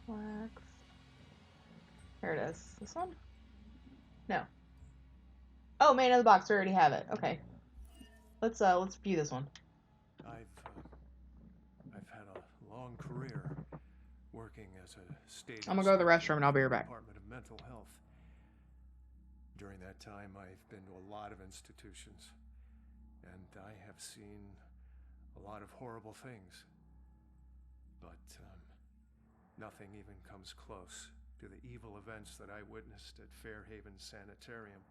Flex. Here it is. This one? No. Oh, man of the box. We already have it. Okay. Let's view this one. I've had a long career working as a state. I'm gonna go to the restroom and I'll be right back. Department of Mental Health. During that time, I've been to a lot of institutions, and I have seen a lot of horrible things. But nothing even comes close to the evil events that I witnessed at Fairhaven Sanitarium,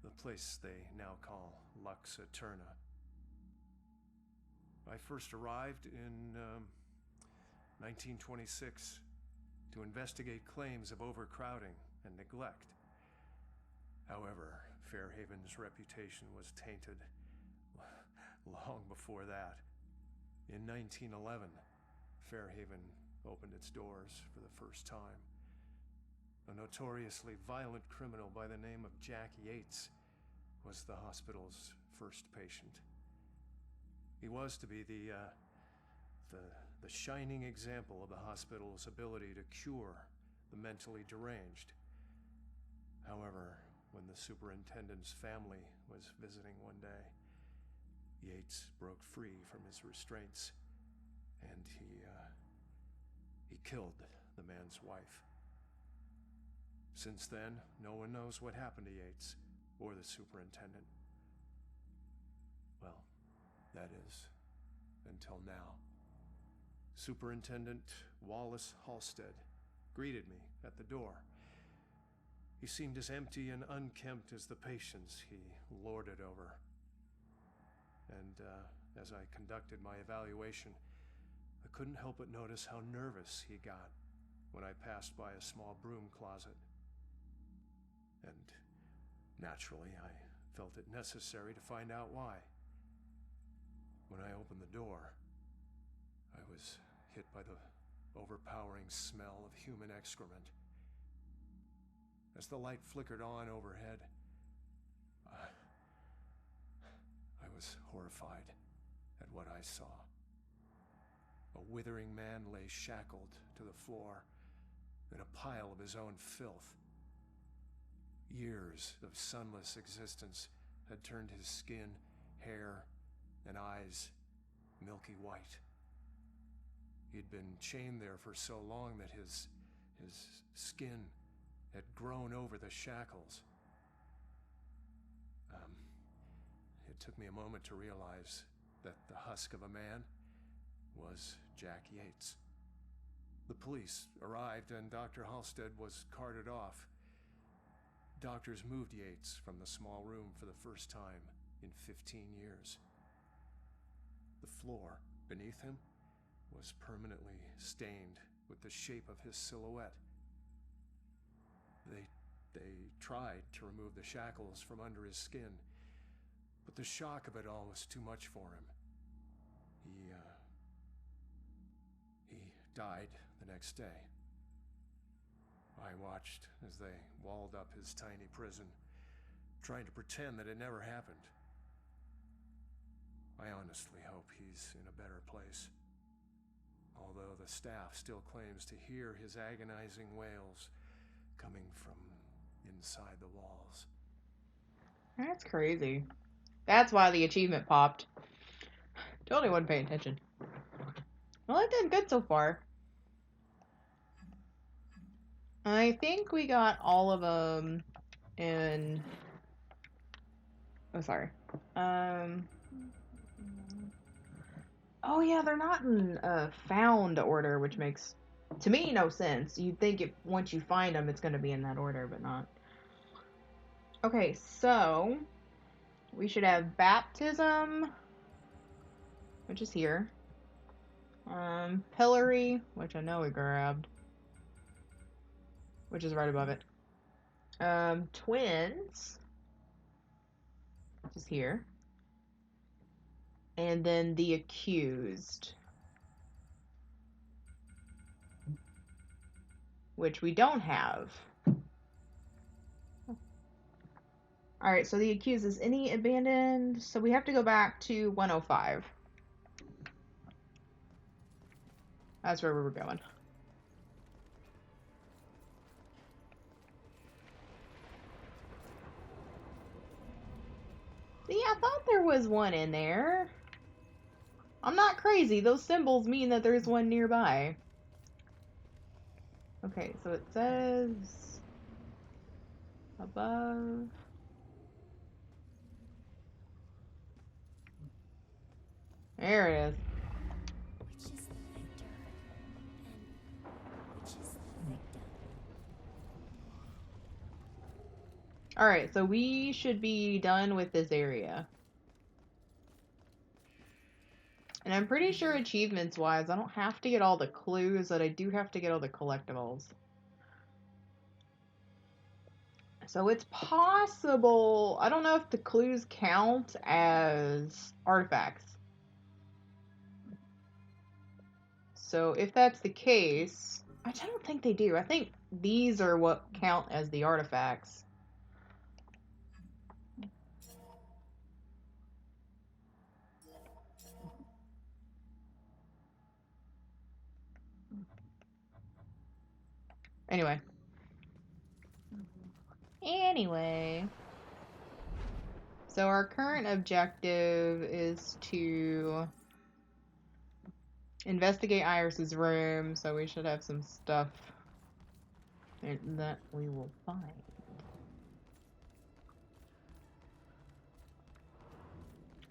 the place they now call Lux Eterna. I first arrived in 1926 to investigate claims of overcrowding and neglect. However, Fairhaven's reputation was tainted long before that. In 1911, Fairhaven opened its doors for the first time. A notoriously violent criminal by the name of Jack Yates was the hospital's first patient. He was to be the shining example of the hospital's ability to cure the mentally deranged. However, when the superintendent's family was visiting one day, Yates broke free from his restraints, and he killed the man's wife. Since then, no one knows what happened to Yates or the superintendent. Well, that is, until now. Superintendent Wallace Halstead greeted me at the door. He seemed as empty and unkempt as the patients he lorded over. And as I conducted my evaluation, I couldn't help but notice how nervous he got when I passed by a small broom closet. And naturally, I felt it necessary to find out why. When I opened the door, I was hit by the overpowering smell of human excrement. As the light flickered on overhead, I was horrified at what I saw. A withering man lay shackled to the floor in a pile of his own filth. Years of sunless existence had turned his skin, hair, and eyes milky white. He'd been chained there for so long that his skin had grown over the shackles. It took me a moment to realize that the husk of a man was Jack Yates. The police arrived and Dr. Halstead was carted off. Doctors moved Yates from the small room for the first time in 15 years. The floor beneath him was permanently stained with the shape of his silhouette. They tried to remove the shackles from under his skin, but the shock of it all was too much for him. He died the next day. I watched as they walled up his tiny prison, trying to pretend that it never happened. I honestly hope he's in a better place, although the staff still claims to hear his agonizing wails coming from inside the walls. That's crazy. That's why the achievement popped. Totally wasn't paying attention. Well, I did good so far. I think we got all of them in... Oh, sorry. Oh yeah, they're not in found order, which makes, to me, no sense. You'd think if once you find them, it's going to be in that order, but not. Okay, so we should have baptism, which is here. Pillory, which I know we grabbed, which is right above it. Twins, which is here. And then the accused, which we don't have. Alright, so the accused is any abandoned, so we have to go back to 105. That's where we were going. See, I thought there was one in there. I'm not crazy. Those symbols mean that there's one nearby. Okay, so it says above. There it is. Which is the victor? And which is the victim? Alright, so we should be done with this area. And I'm pretty sure achievements-wise, I don't have to get all the clues, but I do have to get all the collectibles. So it's possible, I don't know if the clues count as artifacts. So if that's the case, I don't think they do. I think these are what count as the artifacts. Anyway. So our current objective is to investigate Iris's room, so we should have some stuff that we will find.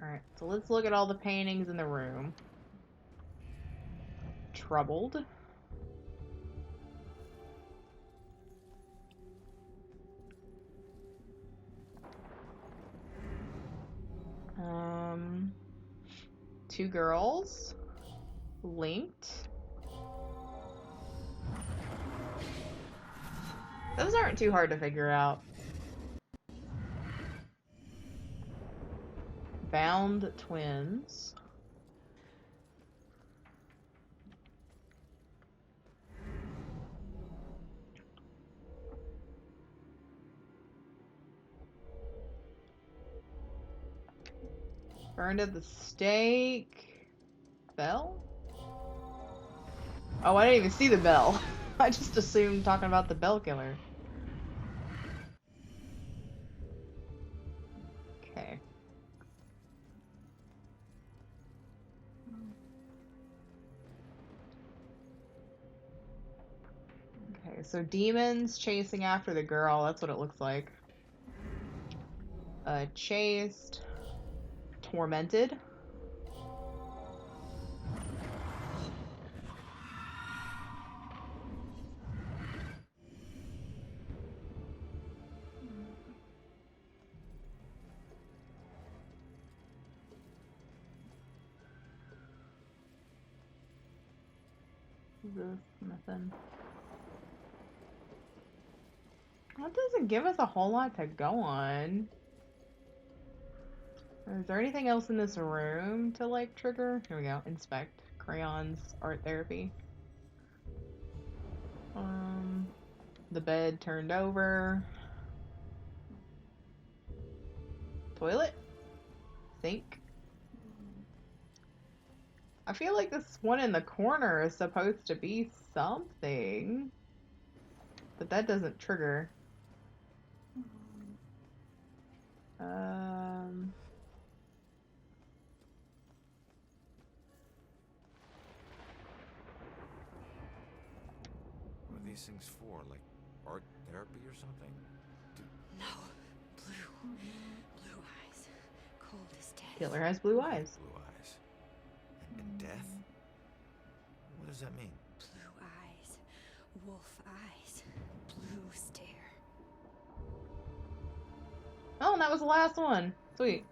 Alright, so let's look at all the paintings in the room. Troubled. Two girls. Linked. Those aren't too hard to figure out. Bound twins. Burned at the stake. Bell? Oh, I didn't even see the bell. I just assumed talking about the bell killer. Okay. Okay, so demons chasing after the girl. That's what it looks like. Chased. Tormented. This, nothing. That doesn't give us a whole lot to go on. Is there anything else in this room to, like, trigger? Here we go. Inspect. Crayons. Art therapy. The bed turned over. Toilet? Sink? I feel like this one in the corner is supposed to be something. But that doesn't trigger. What are these things for? Like art therapy or something? No. Blue eyes. Cold as death. Killer has blue eyes. Blue eyes. And dead. does that mean? Blue eyes. Wolf eyes. Blue stare. Oh, and that was the last one. Sweet.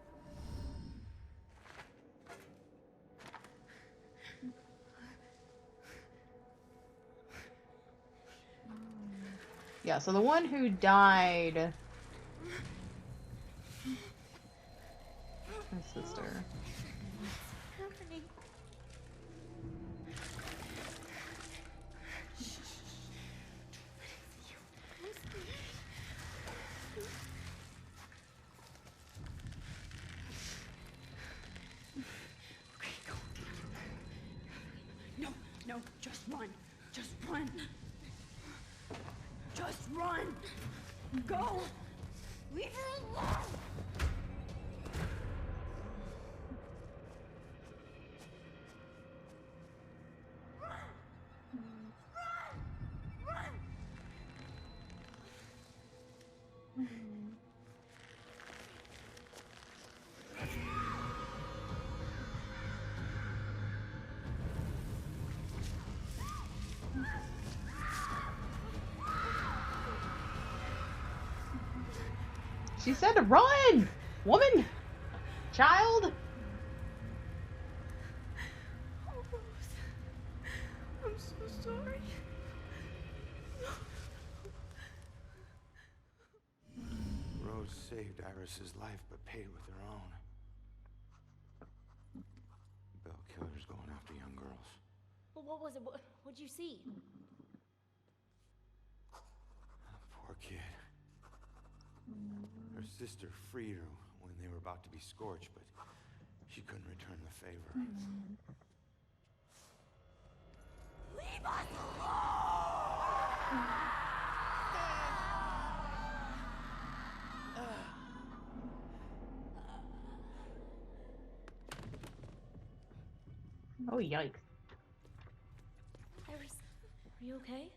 Yeah, so the one who died... My sister. Happening. No, just run. Just run. Just run. Go. Leave her alone. She said to run! Woman! Child! Oh, Rose. I'm so sorry. Rose saved Iris's life, but paid with her own. Bell killers going after young girls. Well, what was it? What'd you see? Poor kid. Her sister freed her when they were about to be scorched, but she couldn't return the favor. Leave us alone! Oh, yikes. Iris, are you okay?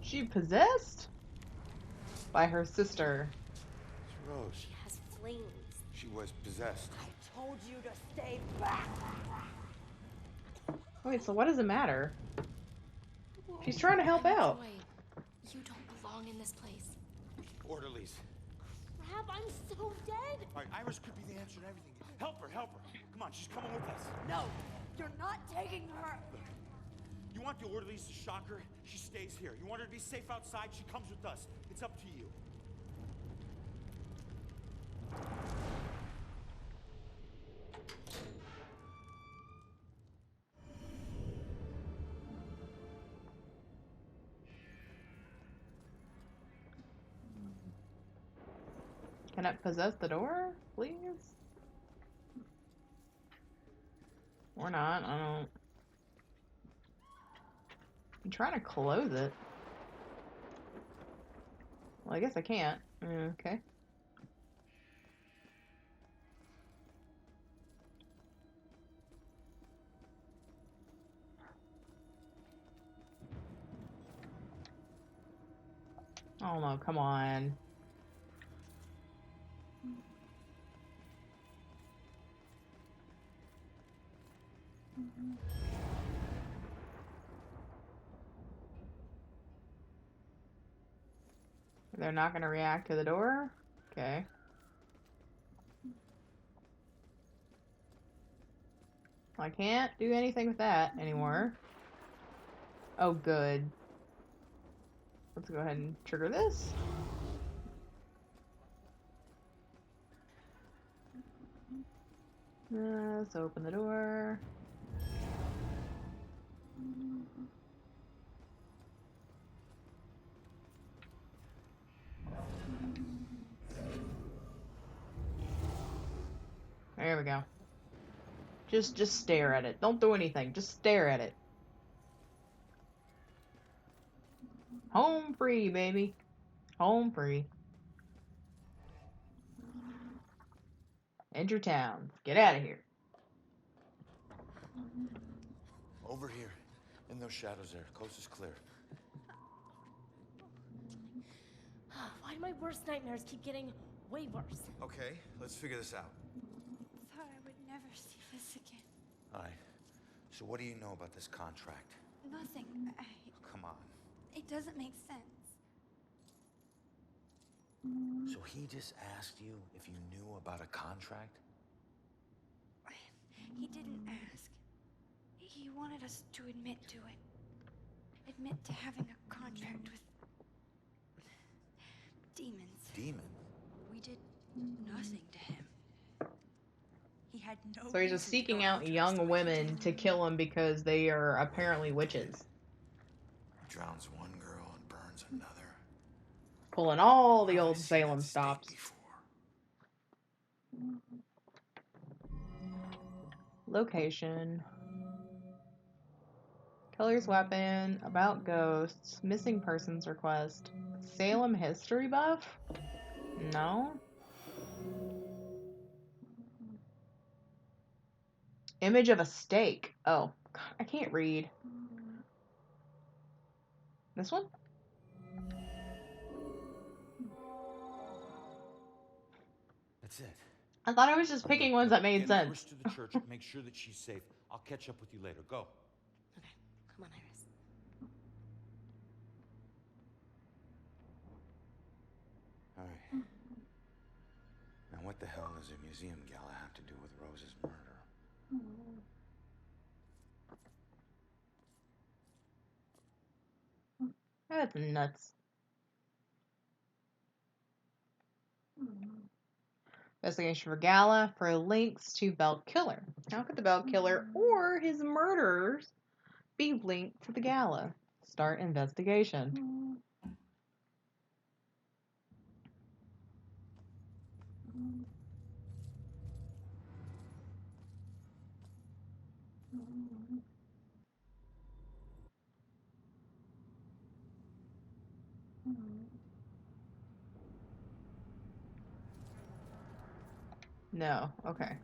She possessed? By her sister. It's Rose. She has flames. She was possessed. I told you to stay back. Wait, so what does it matter? She's trying to help out. Joy, you don't belong in this place. Orderlies. Crap, I'm so dead. All right, Iris could be the answer to everything. Help her, help her. Come on, she's coming with us. No, you're not taking her. You want the orderlies to shock her? She stays here. You want her to be safe outside? She comes with us. It's up to you. Can it possess the door, please? Or not, I don't... I'm trying to close it. Well, I guess I can't. Okay. Oh no, come on. They're not going to react to the door? Okay. I can't do anything with that anymore. Oh, good. Let's go ahead and trigger this. Let's open the door. There we go. Just stare at it. Don't do anything. Just stare at it. Home free, baby. Home free. Enter town. Get out of here. Over here. In those shadows there. Coast is clear. Why do my worst nightmares keep getting way worse? Okay, let's figure this out. Thought I would never see this Mexican. All right. So what do you know about this contract? Nothing. Oh, come on. It doesn't make sense. So he just asked you if you knew about a contract? He didn't ask. He wanted us to admit to it. Admit to having a contract with demons. Demons? We did nothing to him. He had no So he's just reason to go seeking out after us the young way he women did. to kill them because they are apparently witches. Drowns one girl and burns another. Pulling all the Where have I old seen that Salem steak stops. before? Location. Killer's weapon. About ghosts. Missing persons request. Salem history buff? No. Image of a steak. Oh, God, I can't read. This one? That's it. I thought I was just picking ones that made Get sense. Iris to the church. Make sure that she's safe. I'll catch up with you later. Go. Okay, come on, Iris. All right. Now what the hell does a museum gala have to do with Rose's murder? That's nuts. Investigation for Gala for links to Belt Killer. How could the Belt Killer or his murderers be linked to the Gala? Start investigation. No, okay.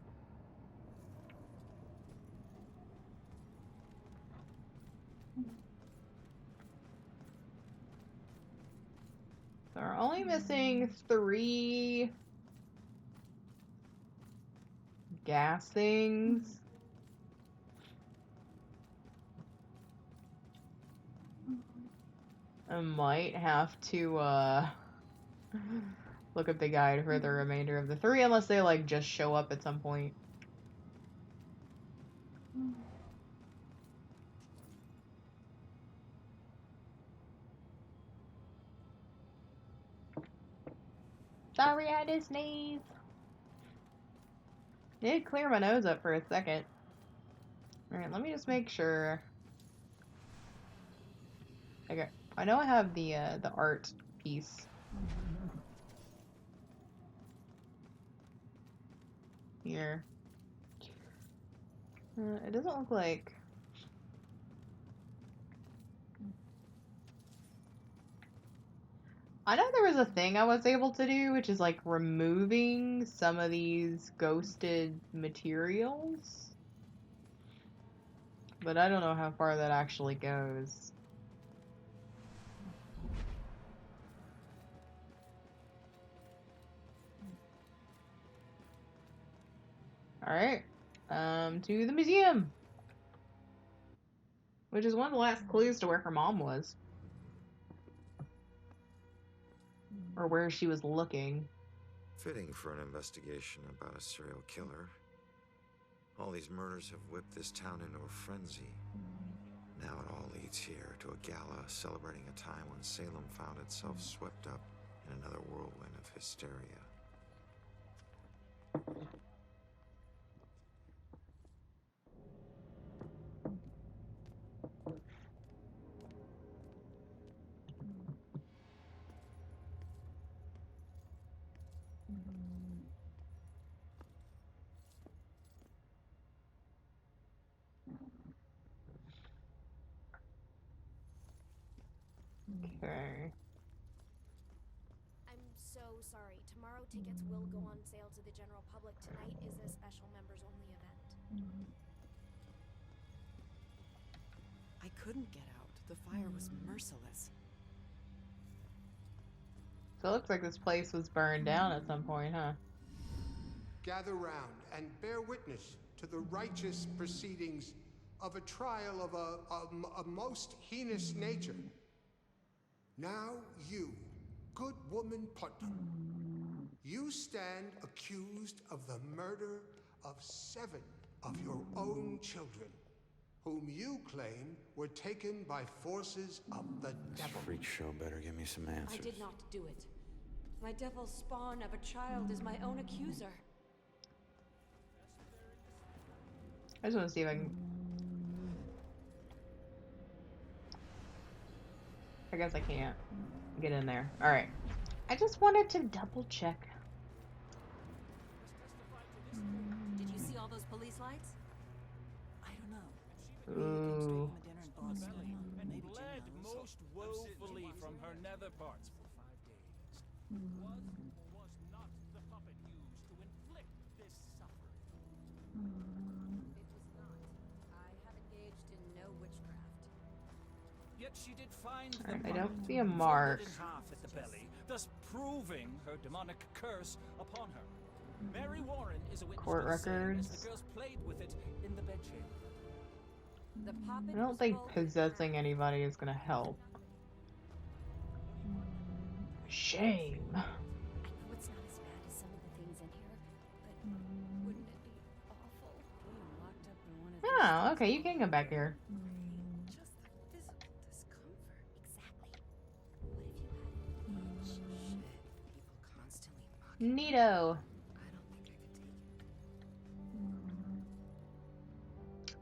So we're only missing 3 gas things. I might have to look up the guide for the remainder of the 3 unless they like just show up at some point. Sorry, I had to sneeze. Did clear my nose up for a second. Alright, let me just make sure. Okay, I know I have the art piece here. It doesn't look like. I know there was a thing I was able to do, which is like removing some of these ghosted materials. But I don't know how far that actually goes. Alright. To the museum. Which is one of the last clues to where her mom was. Or where she was looking. Fitting for an investigation about a serial killer. All these murders have whipped this town into a frenzy. Now it all leads here to a gala celebrating a time when Salem found itself swept up in another whirlwind of hysteria. Okay. I'm so sorry. Tomorrow tickets will go on sale to the general public. Tonight is a special members-only event. I couldn't get out. The fire was merciless. So it looks like this place was burned down at some point, huh? Gather round and bear witness to the righteous proceedings of a trial of a most heinous nature. Now you, good woman Putnam, you stand accused of the murder of 7 of your own children, whom you claim were taken by forces of the devil. This freak show better give me some answers. I did not do it. My devil spawn of a child is my own accuser. I just want to see if I can... I guess I can't get in there. Alright. I just wanted to double check. Did you see all those police lights? I don't know. Ooh. Bled most woefully from her nether parts for 5 days. Was or was not the puppet used to inflict this suffering? It was not. I have engaged in no witchcraft. Yet she did find the Alright, I puppet, don't see a mark. folded in half at the belly, thus proving her demonic curse upon her. Mary Warren is a witness Court to the same, as records. the girls played with it in the bedchamber. The puppet I don't was think rolled possessing anybody is gonna help. Shame. I know it's not as bad as some of the things in here, but wouldn't it be awful? being locked up in one of Oh, okay, you can come back here. Just the physical discomfort. Exactly. What if you had an itch? People constantly mock Neato. I don't think I could take it.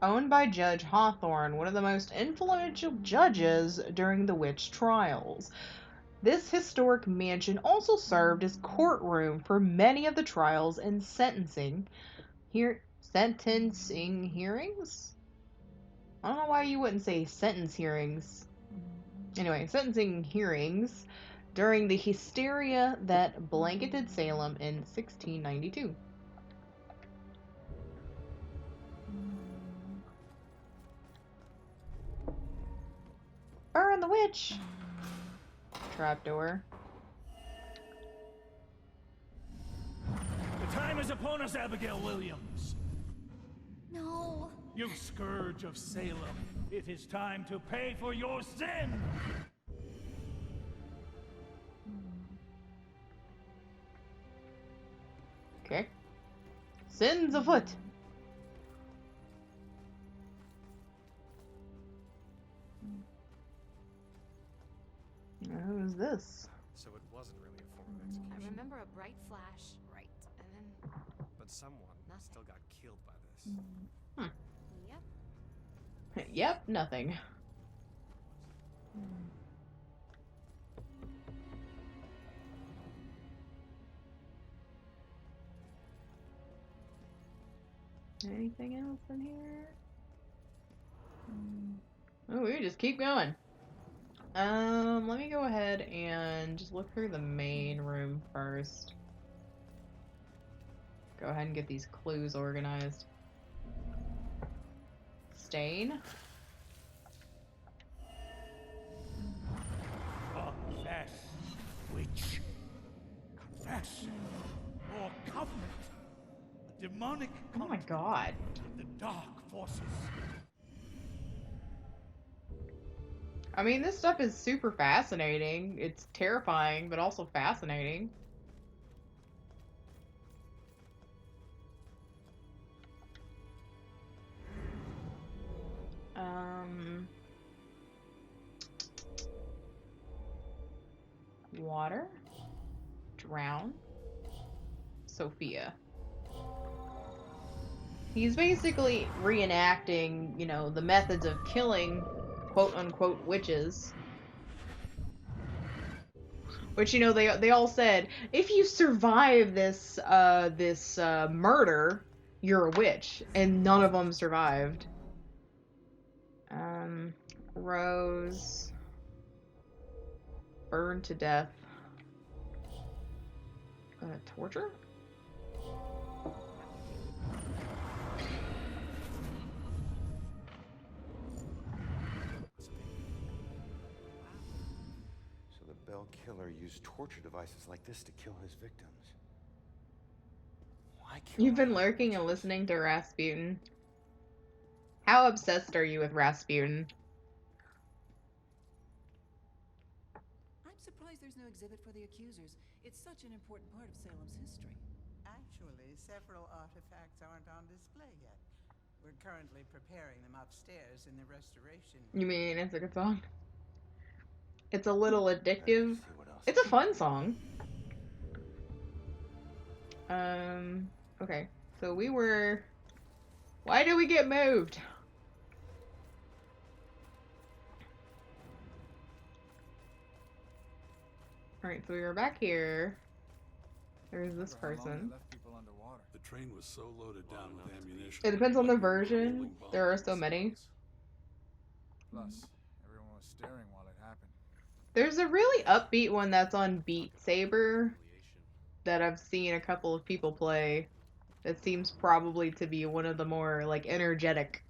Owned by Judge Hawthorne, one of the most influential judges during the witch trials. This historic mansion also served as courtroom for many of the trials and sentencing hearings? I don't know why you wouldn't say sentence hearings. Anyway, sentencing hearings during the hysteria that blanketed Salem in 1692. Burn the witch! Trapdoor. The time is upon us, Abigail Williams. No. You scourge of Salem. It is time to pay for your sin! Okay. Sins afoot! Who is this? So it wasn't really a form of execution. I remember a bright flash, right, and then But someone Nothing. still got killed by this. yep. Yep, nothing. Anything else in here? Oh, we just keep going. Let me go ahead and just look through the main room first. Go ahead and get these clues organized. Stain. Confess, witch. Confess. Your covenant. A demonic Oh my covenant god. with the dark forces. I mean, this stuff is super fascinating. It's terrifying, but also fascinating. Water. Drown. Sophia. He's basically reenacting, you know, the methods of killing quote-unquote witches. Which, you know, they all said, if you survive this murder, you're a witch. And none of them survived. Rose. Burned to death. Torture? So the Bell killer used torture devices like this to kill his victims. Wow. You've been lurking and listening to Rasputin. How obsessed are you with Rasputin? I'm surprised there's no exhibit for the accusers. It's such an important part of Salem's history. Actually, several artifacts aren't on display yet. We're currently preparing them upstairs in the restoration. You mean it's a good song? It's a little addictive. It's a fun song. Okay. So we were... Why did we get moved? Alright, so we were back here. There's this person. The train was so loaded down with ammunition. It depends on the version. There are so many. Plus, everyone was staring while it happened. There's a really upbeat one that's on Beat Saber that I've seen a couple of people play. That seems probably to be one of the more, like, energetic.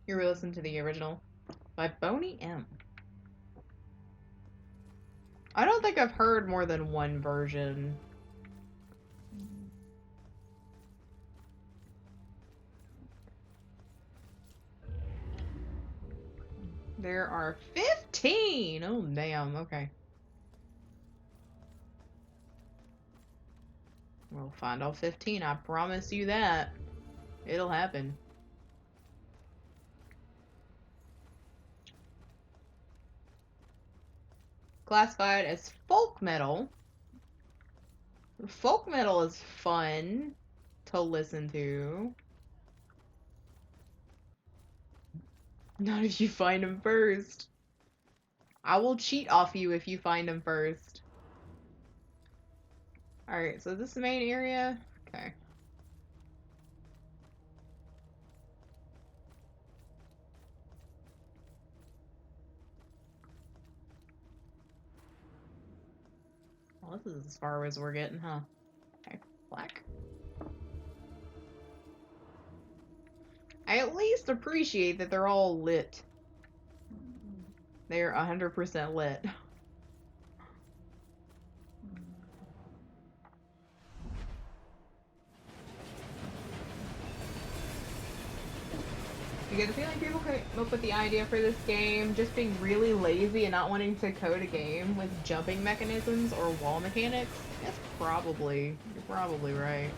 You re-listen to the original by Boney M. I don't think I've heard more than one version. There are 15! Oh, damn, okay. We'll find all 15, I promise you that. It'll happen. Classified as folk metal. Folk metal is fun to listen to. Not if you find them first. I will cheat off you if you find them first. Alright, so this is the main area? Okay. Well, this is as far as we're getting, huh? Okay, black. I at least appreciate that they're all lit. They're 100% lit. You get the feeling people came up with the idea for this game just being really lazy and not wanting to code a game with jumping mechanisms or wall mechanics? That's you're probably right.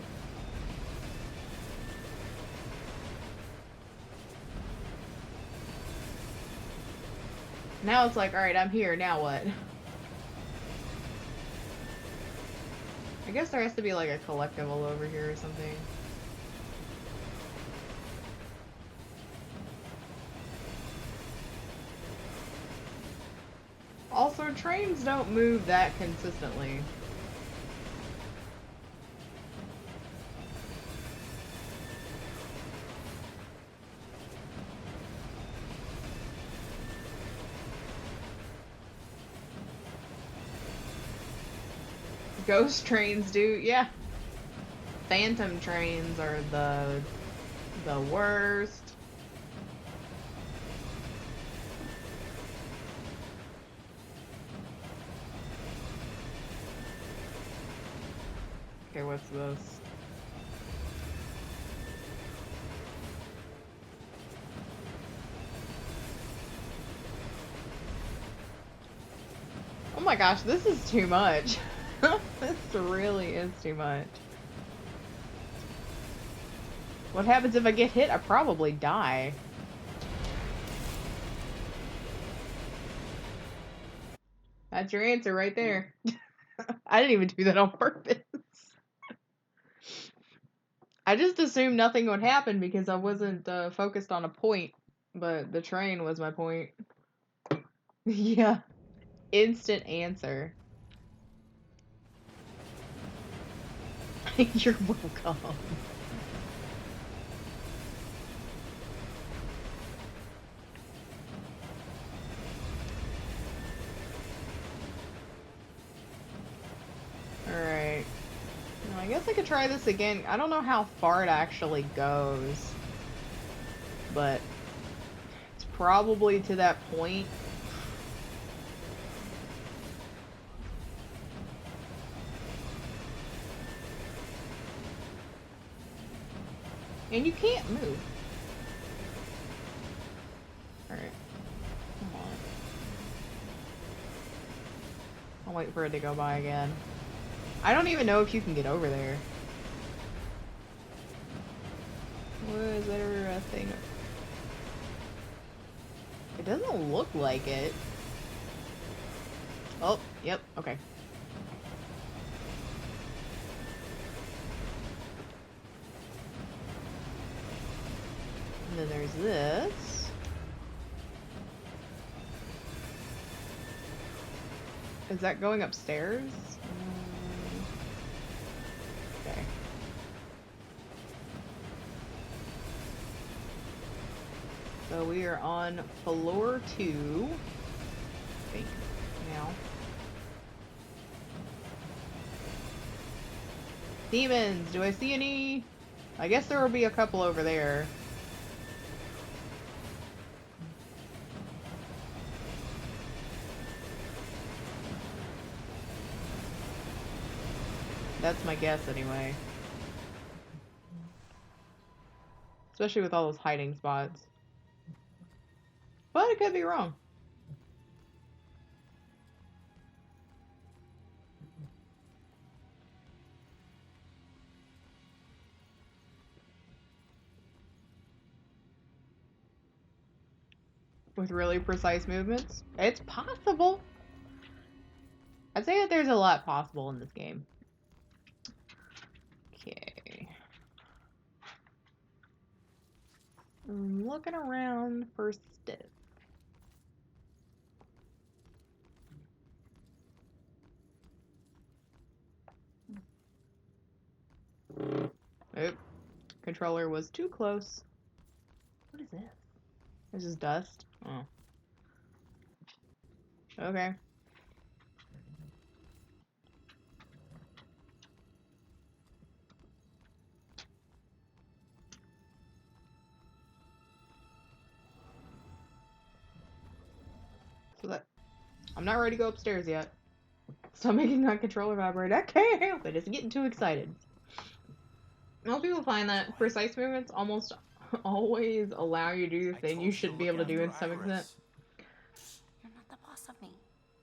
Now it's like, alright, I'm here, now what? I guess there has to be like a collectible over here or something. Also, trains don't move that consistently. Ghost trains do, yeah. Phantom trains are the worst. Okay, what's this? Oh my gosh, this is too much. This really is too much. What happens if I get hit? I probably die. That's your answer right there. I didn't even do that on purpose. I just assumed nothing would happen because I wasn't focused on a point, but the train was my point. Yeah. Instant answer. You're welcome. Alright. Now I guess I could try this again. I don't know how far it actually goes, but it's probably to that point. And you can't move. Alright. Come on. I'll wait for it to go by again. I don't even know if you can get over there. Was there a thing? It doesn't look like it. Oh, yep, okay. And then there's this. Is that going upstairs? Okay. So we are on floor 2. I think now. Demons! Do I see any? I guess there will be a couple over there. That's my guess anyway. Especially with all those hiding spots. But I could be wrong. With really precise movements? It's possible. I'd say that there's a lot possible in this game. Okay. I'm looking around for stuff. Oop. Controller was too close. What is this? This is dust. Oh. Okay. So that I'm not ready to go upstairs yet. Stop making that controller vibrate. I can't help it. It's getting too excited. Most people find that precise movements almost always allow you to do the thing you should be able to do in some extent. You're not the boss of me.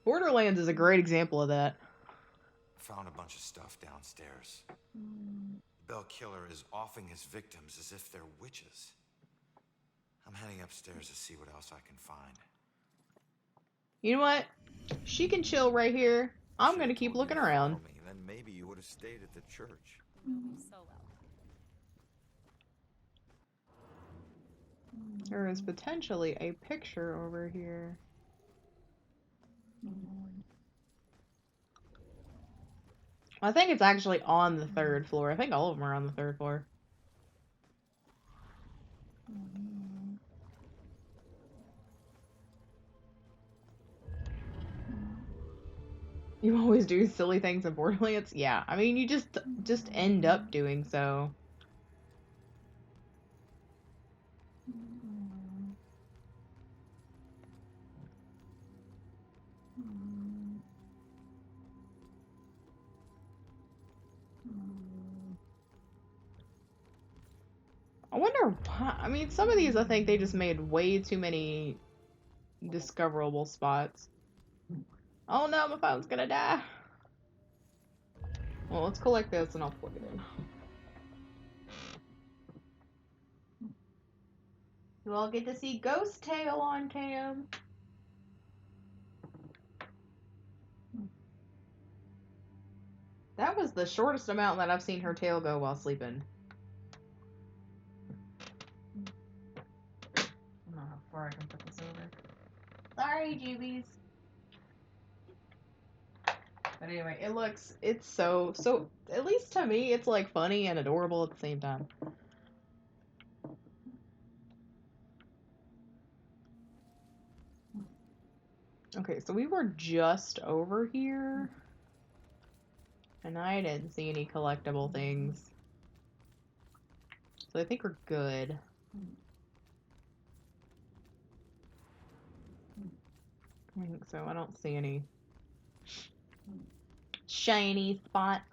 Borderlands is a great example of that. I found a bunch of stuff downstairs. The Bell Killer is offing his victims as if they're witches. I'm heading upstairs to see what else I can find. You know what? She can chill right here. I'm gonna keep looking around. Me, then maybe you would have stayed at the church. So well. There is potentially a picture over here. I think it's actually on the 3rd floor. I think all of them are on the 3rd floor. You always do silly things in Borderlands? Yeah, I mean, you just end up doing so. I wonder why. I mean, some of these I think they just made way too many discoverable spots. Oh no, my phone's gonna die. Well, let's collect this and I'll plug it in. You all get to see Ghost Tail on cam. That was the shortest amount that I've seen her tail go while sleeping. I don't know how far I can put this over. Sorry, Jubies. But anyway, it's so, at least to me, it's like funny and adorable at the same time. Okay, so we were just over here. And I didn't see any collectible things. So I think we're good. I think so. I don't see any shiny spots.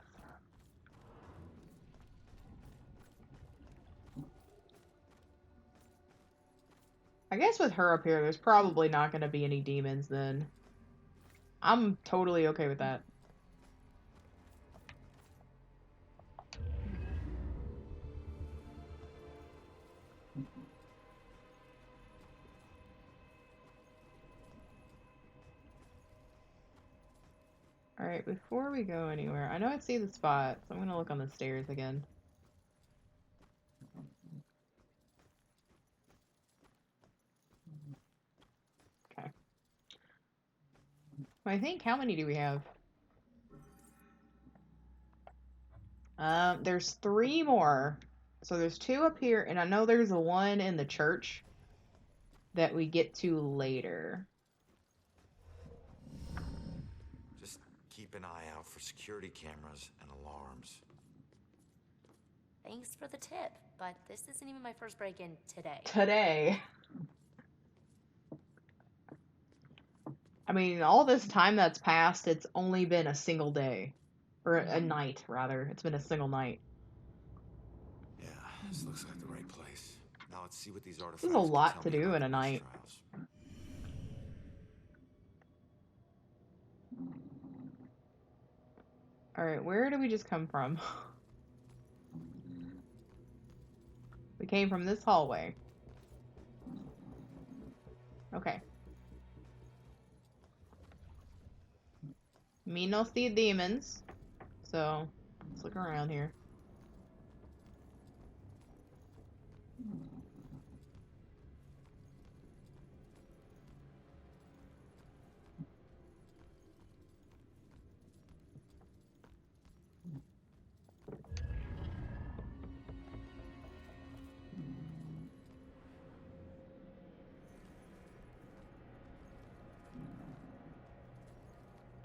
I guess with her up here, there's probably not going to be any demons then. I'm totally okay with that. Alright, before we go anywhere, I know I see the spot, so I'm going to look on the stairs again. Okay. I think, how many do we have? There's 3 more. So there's 2 up here, and I know there's a one in the church that we get to later. Just keep an eye out for security cameras and alarms. Thanks for the tip, but this isn't even my first break-in today. Today. I mean, all this time that's passed, it's only been a single day. Or a night, rather. It's been a single night. Yeah, this looks like the right place. Now let's see what these artifacts This is a lot to do in a night. Alright, where did we just come from? We came from this hallway. Okay. Me no see demons. So, let's look around here.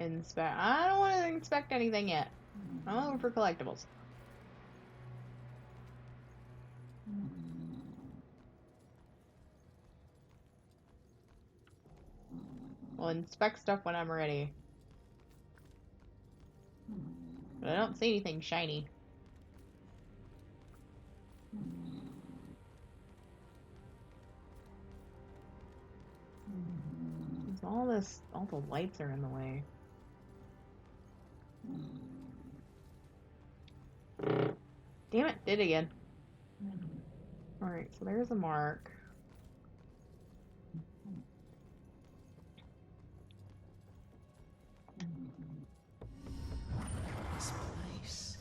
Inspect. I don't want to inspect anything yet. I'm looking for collectibles. We'll inspect stuff when I'm ready. But I don't see anything shiny. All the lights are in the way. Damn it, did it again. Alright, so there's a mark. This place,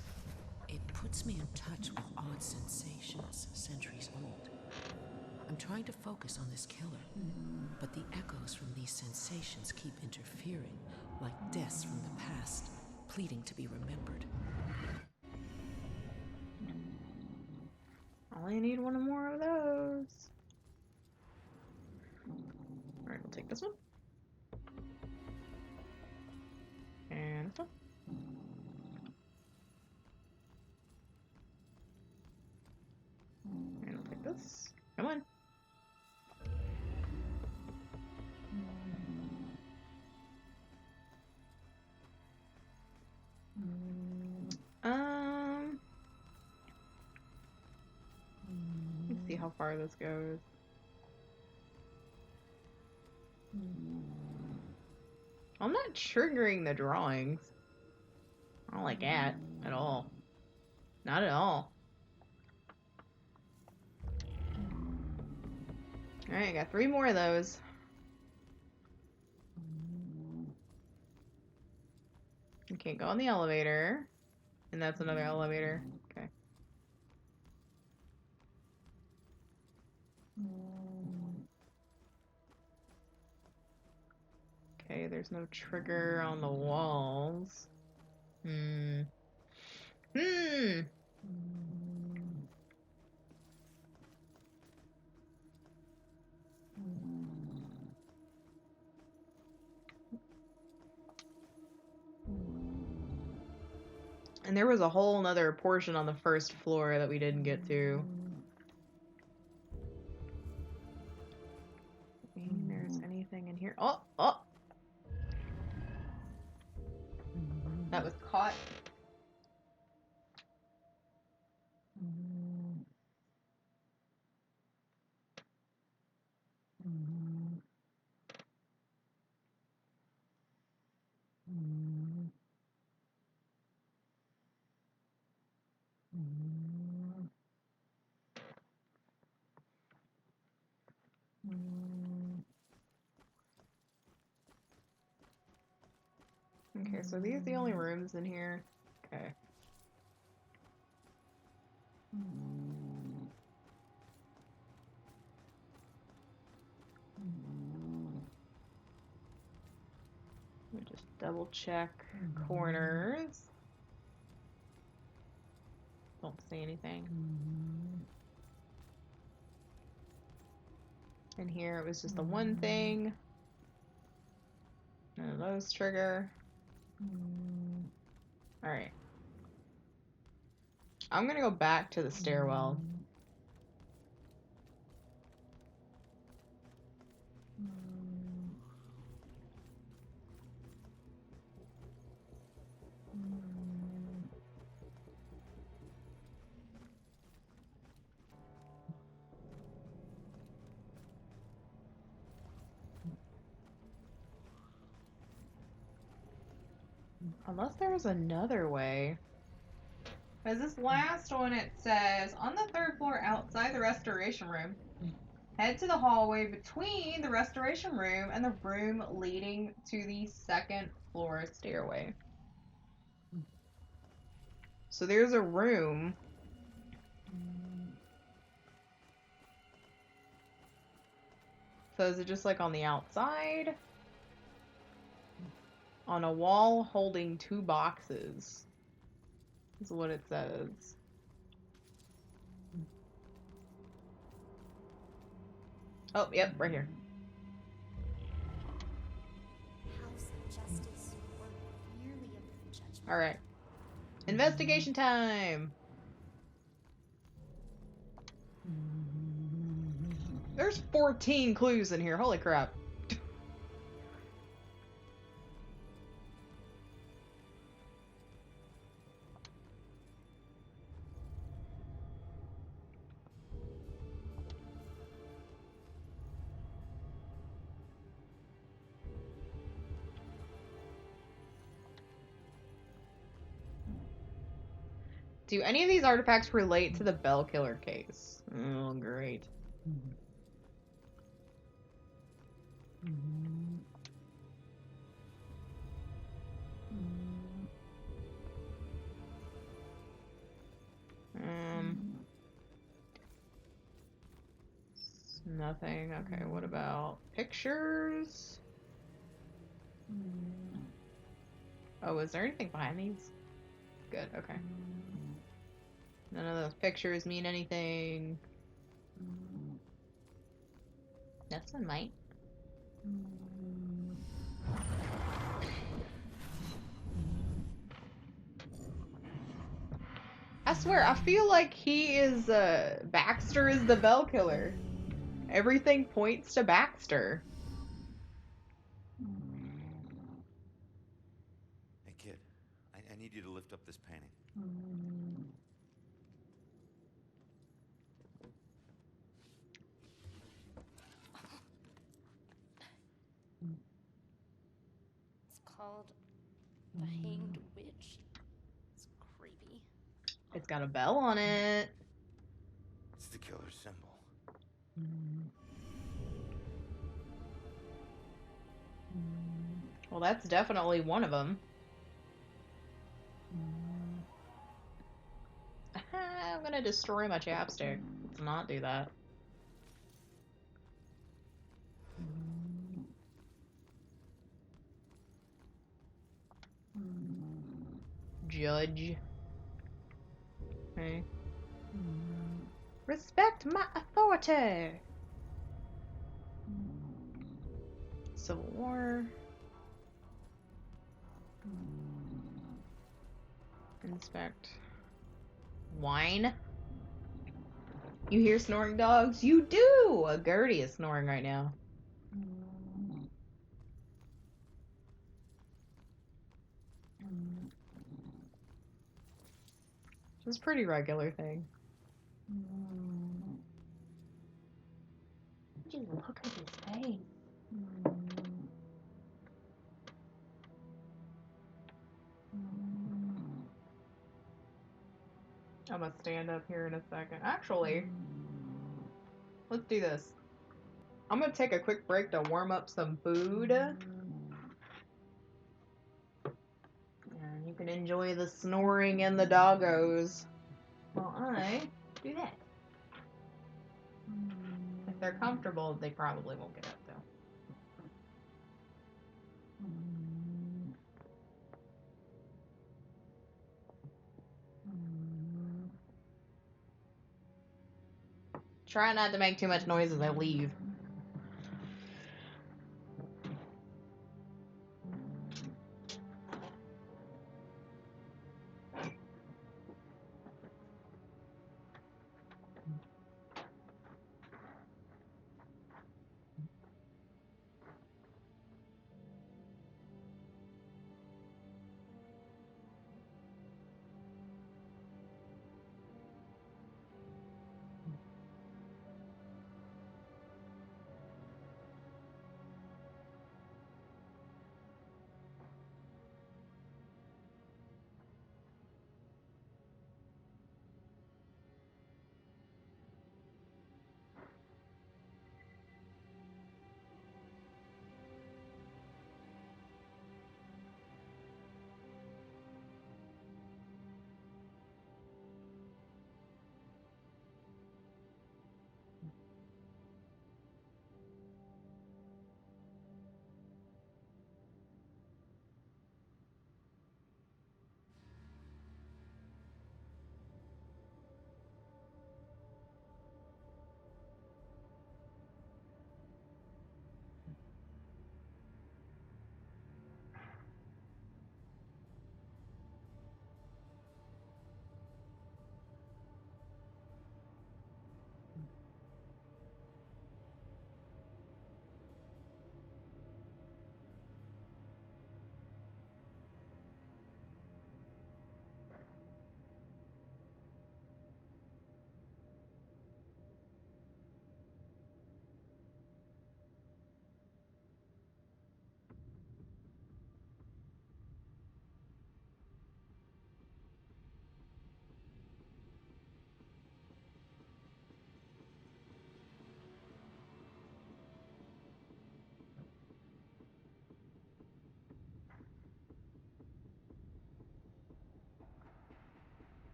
it puts me in touch with odd sensations centuries old. I'm trying to focus on this killer, but the echoes from these sensations keep interfering, like deaths from the past, pleading to be remembered. I only need one more of those. Alright, we'll take this one. And this one. And we'll take this. Come on. Let's see how far this goes. I'm not triggering the drawings. I don't like that at all. Not at all. Alright, I got 3 more of those. You can't go on the elevator. And that's another elevator. Okay. Okay, there's no trigger on the walls. And there was a whole nother portion on the first floor that we didn't get to. There's anything in here. Oh, oh! That was caught. Okay, so these are the only rooms in here. Okay. Let me just double check corners. Don't see anything. In here, it was just the one thing. None of those trigger. Alright. I'm gonna go back to the stairwell. Unless there's another way. Because this last one, it says, on the third floor outside the restoration room, head to the hallway between the restoration room and the room leading to the second floor stairway. So there's a room. So is it just like on the outside? On a wall holding 2 boxes. Is what it says. Oh, yep, right here. House of Justice or merely of judgment. Alright. Investigation time! There's 14 clues in here, holy crap. Do any of these artifacts relate to the Bell Killer case? Oh, great. Nothing. Okay, what about pictures? Oh, is there anything behind these? Good, okay. None of those pictures mean anything. This one might. I swear, I feel like he is, Baxter is the Bell Killer. Everything points to Baxter. Hey, kid. I need you to lift up this painting. It's called The Hanged Witch. It's creepy. It's got a bell on it. It's the killer's symbol. Well, that's definitely one of them. I'm gonna destroy my chapstick. Let's not do that. Judge. Okay. Respect my authority. Civil War. Inspect. Wine. You hear snoring dogs? You do! Gertie is snoring right now. It's a pretty regular thing. Just look at his face. I'm gonna stand up here in a second. Actually, let's do this. I'm gonna take a quick break to warm up some food. And you can enjoy the snoring and the doggos while I do that. If they're comfortable, they probably won't get up though. Try not to make too much noise as I leave.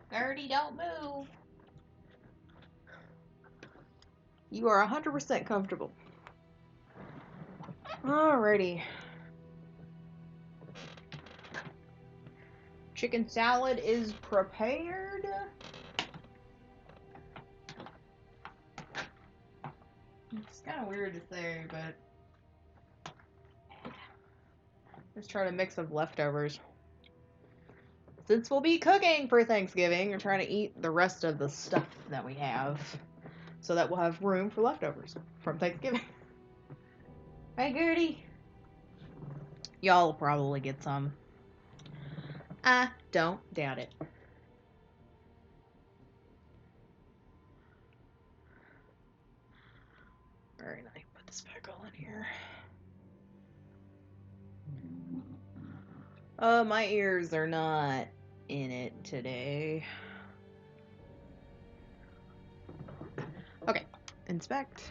Gertie, don't move. You are 100% comfortable. Alrighty. Chicken salad is prepared. It's kind of weird to say, but let's try to mix of leftovers. Since we'll be cooking for Thanksgiving, we're trying to eat the rest of the stuff that we have so that we'll have room for leftovers from Thanksgiving. Right, Gertie? Y'all will probably get some. I don't doubt it. Alright, now I can put this back all in here. My ears are not in it today. Okay, inspect.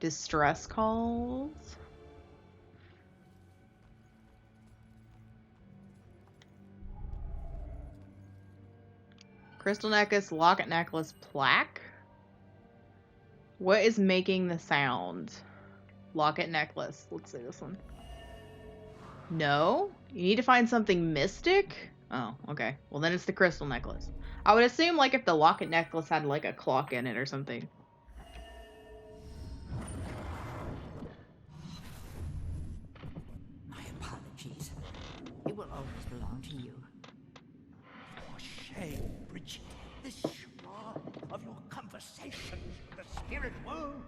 Distress calls. Crystal necklace, locket necklace, plaque. What is making the sound? Locket necklace. Let's see this one. No? You need to find something mystic? Oh, okay. Well, then it's the crystal necklace. I would assume, like, if the locket necklace had, like, a clock in it or something. My apologies. It will always belong to you. For shame, Bridget. This charm of your conversations with the spirit world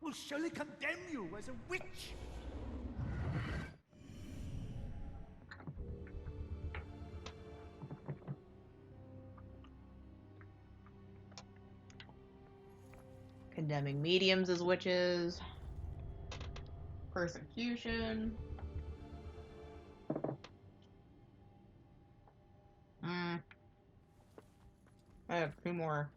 will surely condemn you as a witch. Condemning mediums as witches. Persecution. I have 2 more.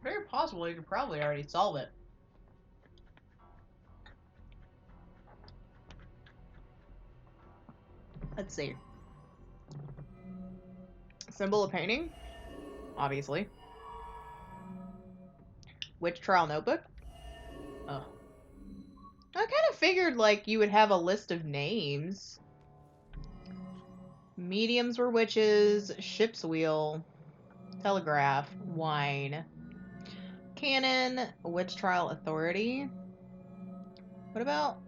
Very possible you could probably already solve it. Let's see. Symbol of painting? Obviously. Witch trial notebook? Oh. I kind of figured, like, you would have a list of names. Mediums were witches. Ship's wheel. Telegraph. Wine. Canon. Witch trial authority. What about...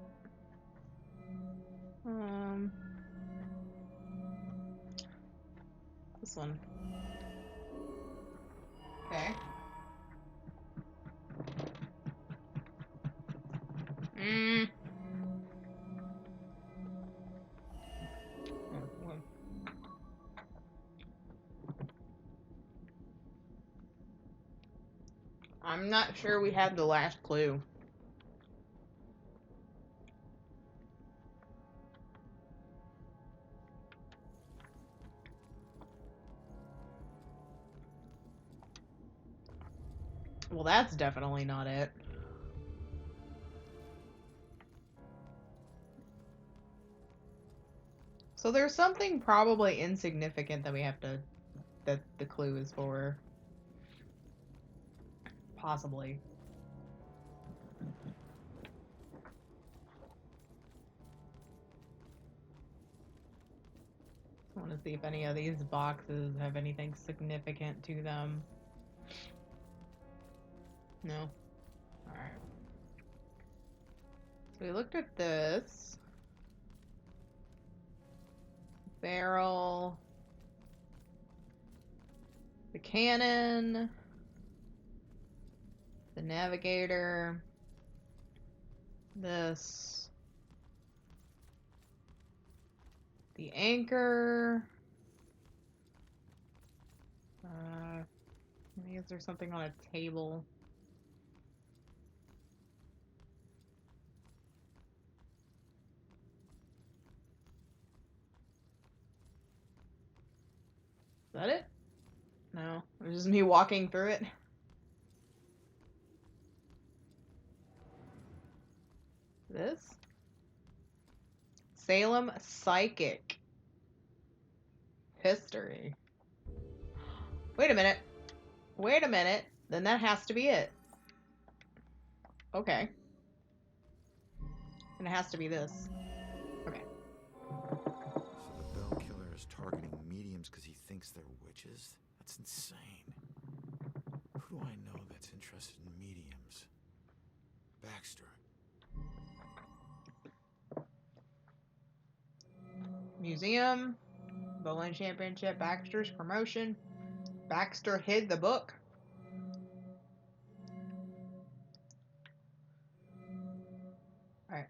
this one. Okay. I'm not sure we have the last clue. Well, that's definitely not it. So there's something probably insignificant that we have to, that the clue is for. Possibly. I want to see if any of these boxes have anything significant to them. No? Alright. So we looked at this. Barrel. The cannon. The navigator. This. The anchor. Is there something on a table? Is that it? No, it was just me walking through it. This? Salem Psychic History. Wait a minute. Wait a minute. Then that has to be it. Okay. And it has to be this. Okay. So the bell killer is targeting mediums because he thinks they're witches? That's insane. Who do I know that's interested in mediums? Baxter. Museum. Bowling Championship. Baxter's promotion. Baxter hid the book. Alright.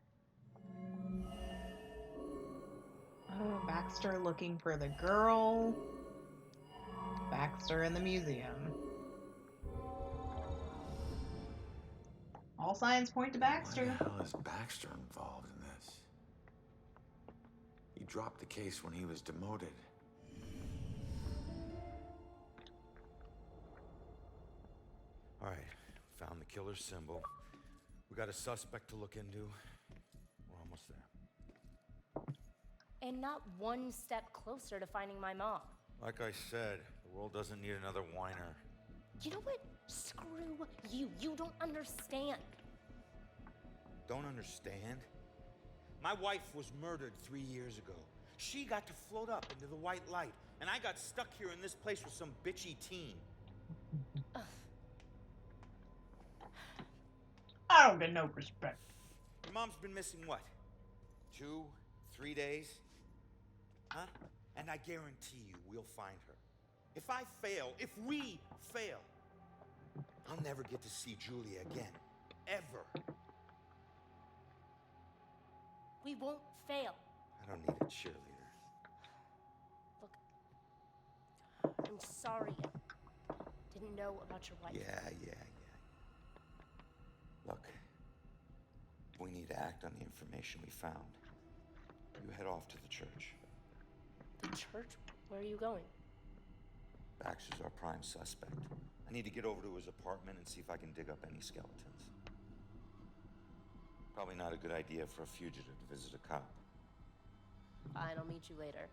Oh, Baxter looking for the girl. Baxter in the museum. All signs point to Baxter. Why the hell is Baxter involved in this? He dropped the case when he was demoted. All right, found the killer's symbol. We got a suspect to look into. We're almost there. And not one step closer to finding my mom. Like I said, the world doesn't need another whiner. You know what? Screw you. You don't understand. Don't understand? My wife was murdered 3 years ago. She got to float up into the white light, and I got stuck here in this place with some bitchy teen. I don't get no respect. Your mom's been missing what? 2, 3 days? Huh? And I guarantee you we'll find her. If we fail, I'll never get to see Julia again. Ever. We won't fail. I don't need a cheerleader. Look, I'm sorry. I didn't know about your wife. Yeah. Look, we need to act on the information we found. You head off to the church. The church? Where are you going? Baxter's our prime suspect. I need to get over to his apartment and see if I can dig up any skeletons. Probably not a good idea for a fugitive to visit a cop. Fine, I'll meet you later.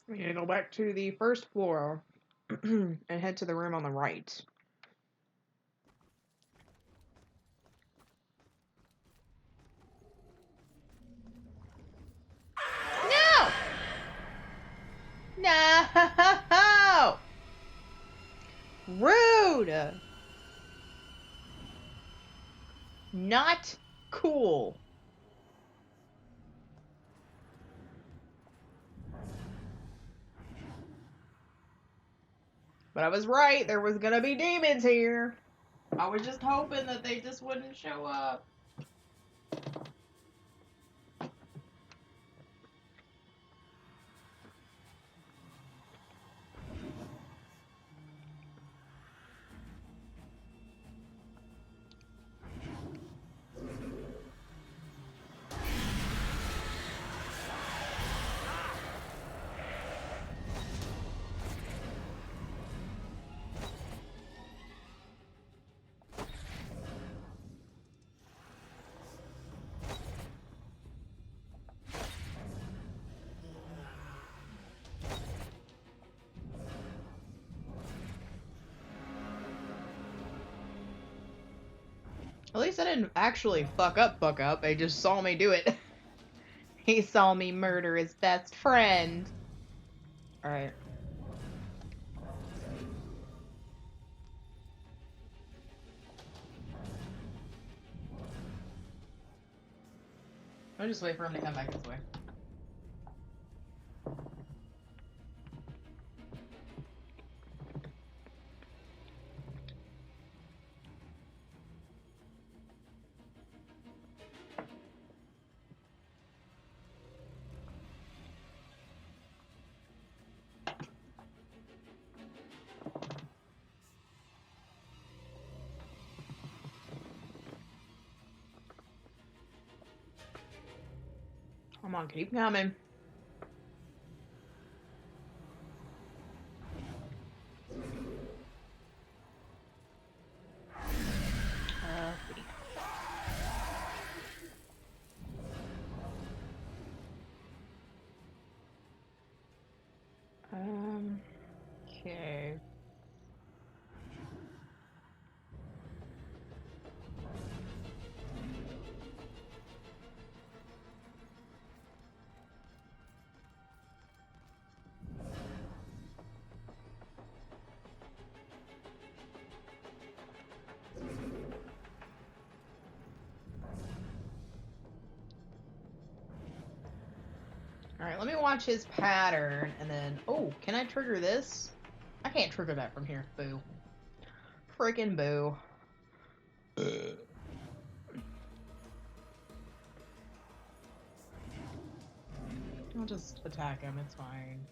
We need to go back to the first floor and head to the room on the right. No! Rude! Not cool. But I was right, there was gonna be demons here. I was just hoping that they just wouldn't show up. At least I didn't actually fuck up. They just saw me do it. He saw me murder his best friend. Alright. I'll just wait for him to come back this way. Come on, keep coming. Okay. Alright, let me watch his pattern, and then... Oh, can I trigger this? I can't trigger that from here. Boo. Freaking boo. I'll just attack him, it's fine.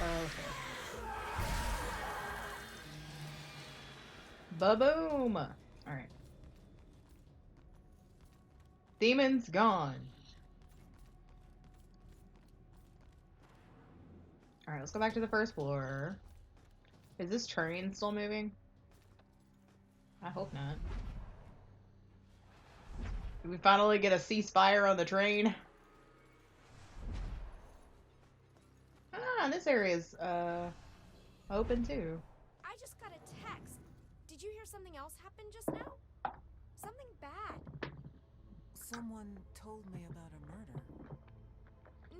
Okay. Ba-boom! Alright. Demon's gone. Alright, let's go back to the first floor. Is this train still moving? I hope not. Did we finally get a ceasefire on the train? Ah, this area's, open too. I just got a text. Did you hear something else happen just now? Something bad. Someone told me about a murder.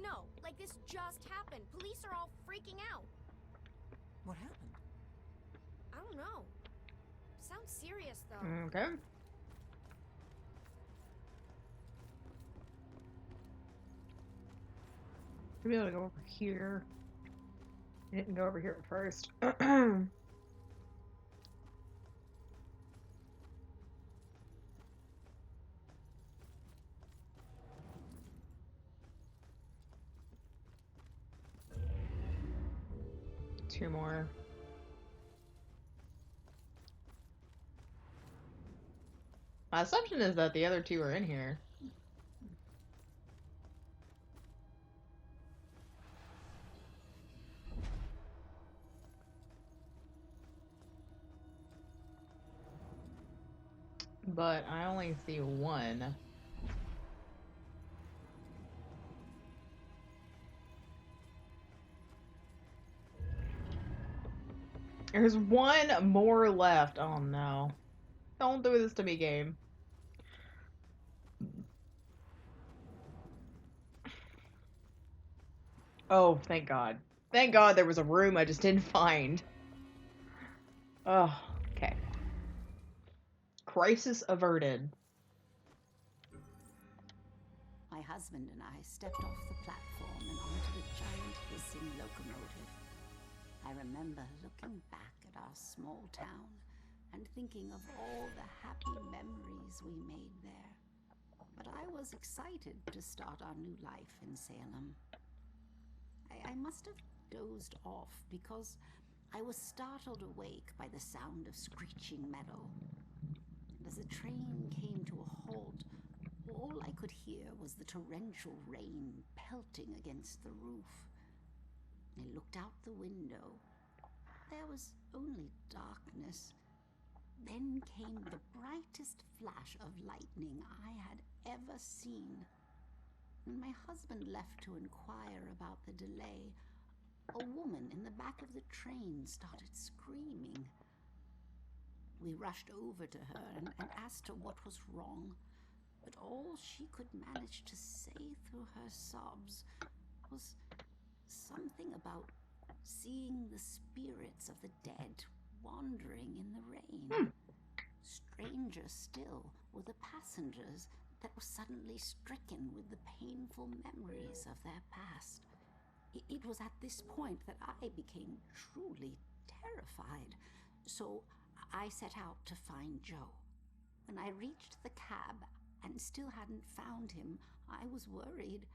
No, like this just happened. Police are all freaking out. What happened? I don't know. Sounds serious though. Okay. Should be able to go over here. I didn't go over here first. Two more. My assumption is that the other two are in here. But I only see one. There's one more left. Oh no. Don't do this to me, game. Oh, thank God. Thank God there was a room I just didn't find. Oh, okay. Crisis averted. My husband and I stepped off the platform and onto the giant hissing locomotive. I remember looking back at our small town and thinking of all the happy memories we made there. But I was excited to start our new life in Salem. I must have dozed off because I was startled awake by the sound of screeching metal. And as the train came to a halt, all I could hear was the torrential rain pelting against the roof. I looked out the window. There was only darkness. Then came the brightest flash of lightning I had ever seen. When my husband left to inquire about the delay, a woman in the back of the train started screaming. We rushed over to her and asked her what was wrong, but all she could manage to say through her sobs was something about seeing the spirits of the dead wandering in the rain. Stranger still were the passengers that were suddenly stricken with the painful memories of their past. It was at this point that I became truly terrified, so I set out to find Joe. When I reached the cab and still hadn't found him, I was worried.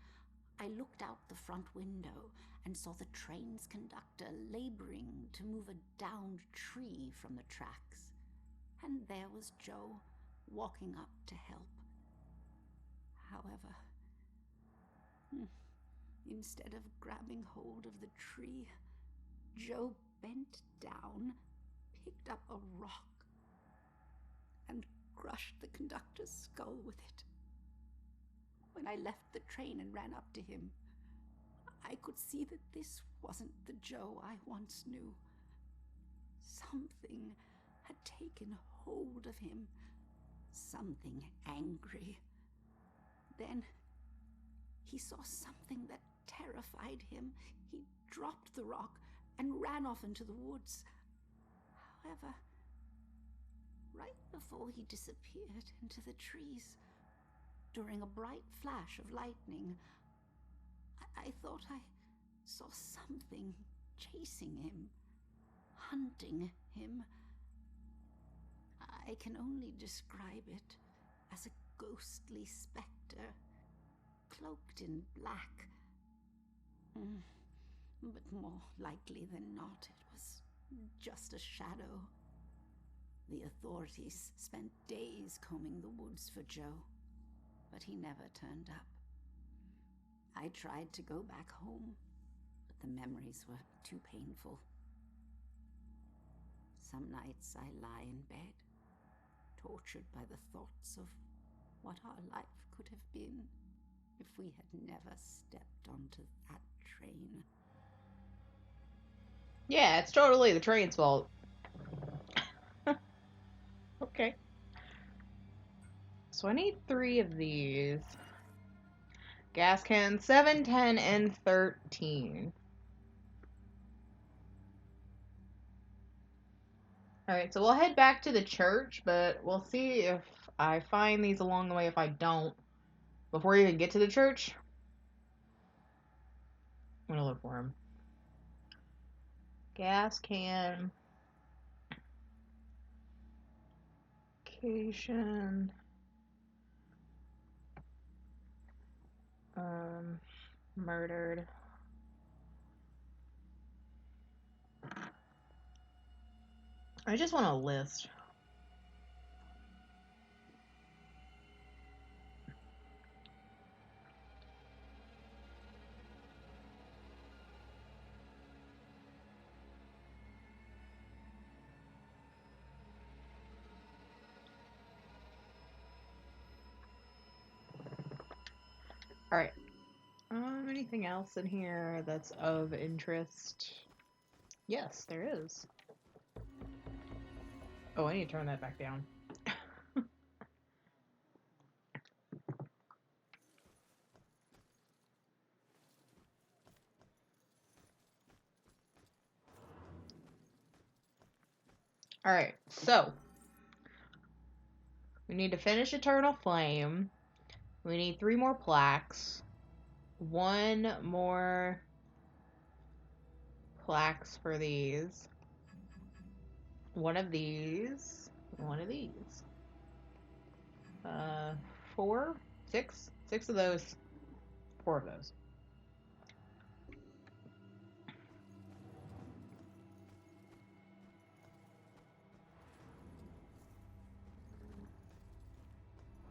I looked out the front window and saw the train's conductor laboring to move a downed tree from the tracks. And there was Joe, walking up to help. However, instead of grabbing hold of the tree, Joe bent down, picked up a rock, and crushed the conductor's skull with it. When I left the train and ran up to him, I could see that this wasn't the Joe I once knew. Something had taken hold of him, something angry. Then he saw something that terrified him. He dropped the rock and ran off into the woods. However, right before he disappeared into the trees, during a bright flash of lightning, I thought I saw something chasing him, hunting him. I can only describe it as a ghostly specter, cloaked in black. But more likely than not, it was just a shadow. The authorities spent days combing the woods for Joe, but he never turned up. I tried to go back home, but the memories were too painful. Some nights I lie in bed, tortured by the thoughts of what our life could have been if we had never stepped onto that train. Yeah, it's totally the train's fault. Okay. So I need 3 of these. Gas cans 7, 10, and 13. Alright, so we'll head back to the church, but we'll see if I find these along the way. If I don't, before we even get to the church, I'm gonna look for them. Gas can. Location. Murdered. I just want a list. Alright. Anything else in here that's of interest? Yes, there is. Oh, I need to turn that back down. Alright, so we need to finish Eternal Flame. We need 3 more plaques. 1 more plaques for these. 1 of these. 1 of these. 4? 6? 6 of those. 4 of those.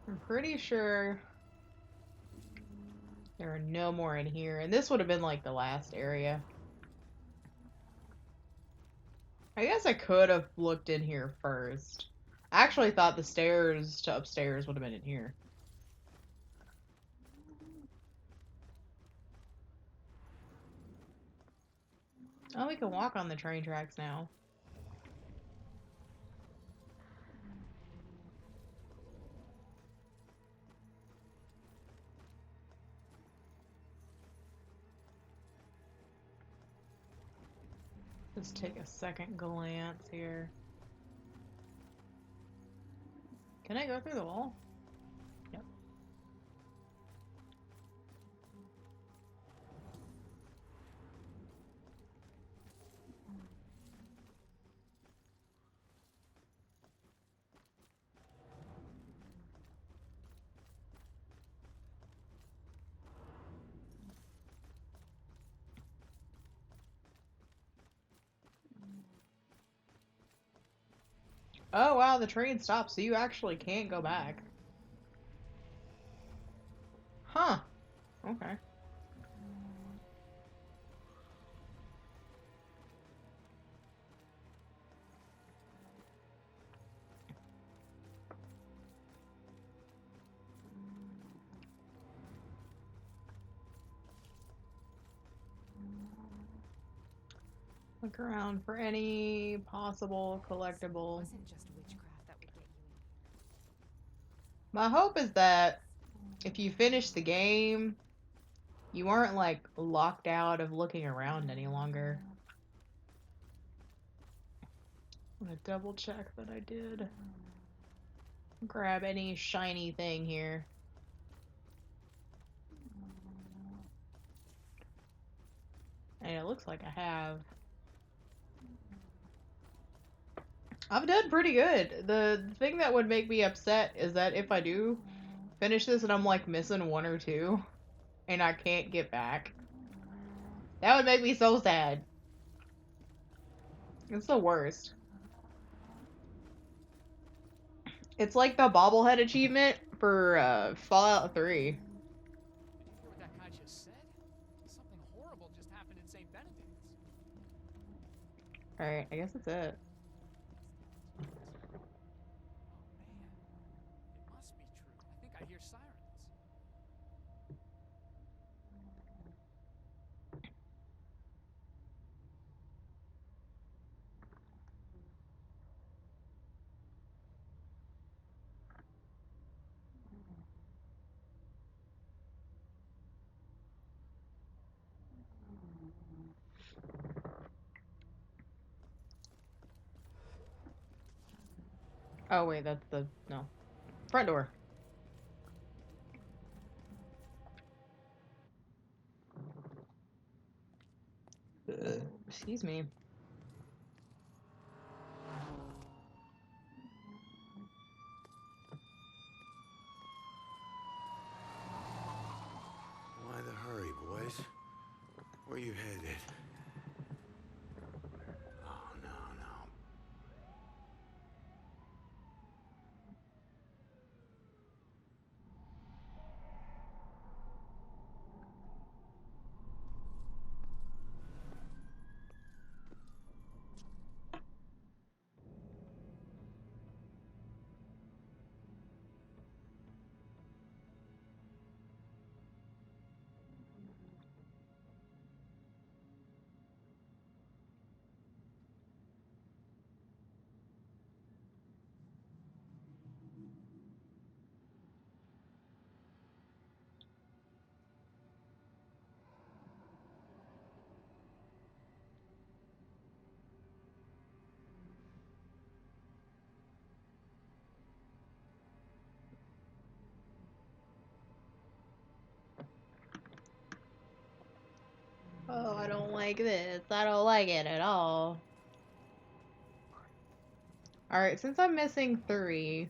I'm pretty sure there are no more in here. And this would have been like the last area. I guess I could have looked in here first. I actually thought the stairs to upstairs would have been in here. Oh, we can walk on the train tracks now. Just take a second glance here. Can I go through the wall? Yep. Oh wow, the train stopped, so you actually can't go back. Huh. Okay. Look around for any possible collectible. It wasn't just witchcraft that would get you in here. My hope is that if you finish the game, you aren't like locked out of looking around any longer. I'm gonna double check that I did. Grab any shiny thing here. And it looks like I have. I've done pretty good. The thing that would make me upset is that if I do finish this and I'm like missing one or two and I can't get back, that would make me so sad. It's the worst. It's like the bobblehead achievement for Fallout 3. Did you hear what that guy just said? Something horrible just happened in St. Benedict's. Alright, I guess that's it. Oh man, it must be true. I think I hear sirens. Oh wait, that's the no. Front door. Excuse me. Why the hurry, boys? Where you headed? Oh, no. Oh, I don't like this. I don't like it at all. Alright, since I'm missing 3.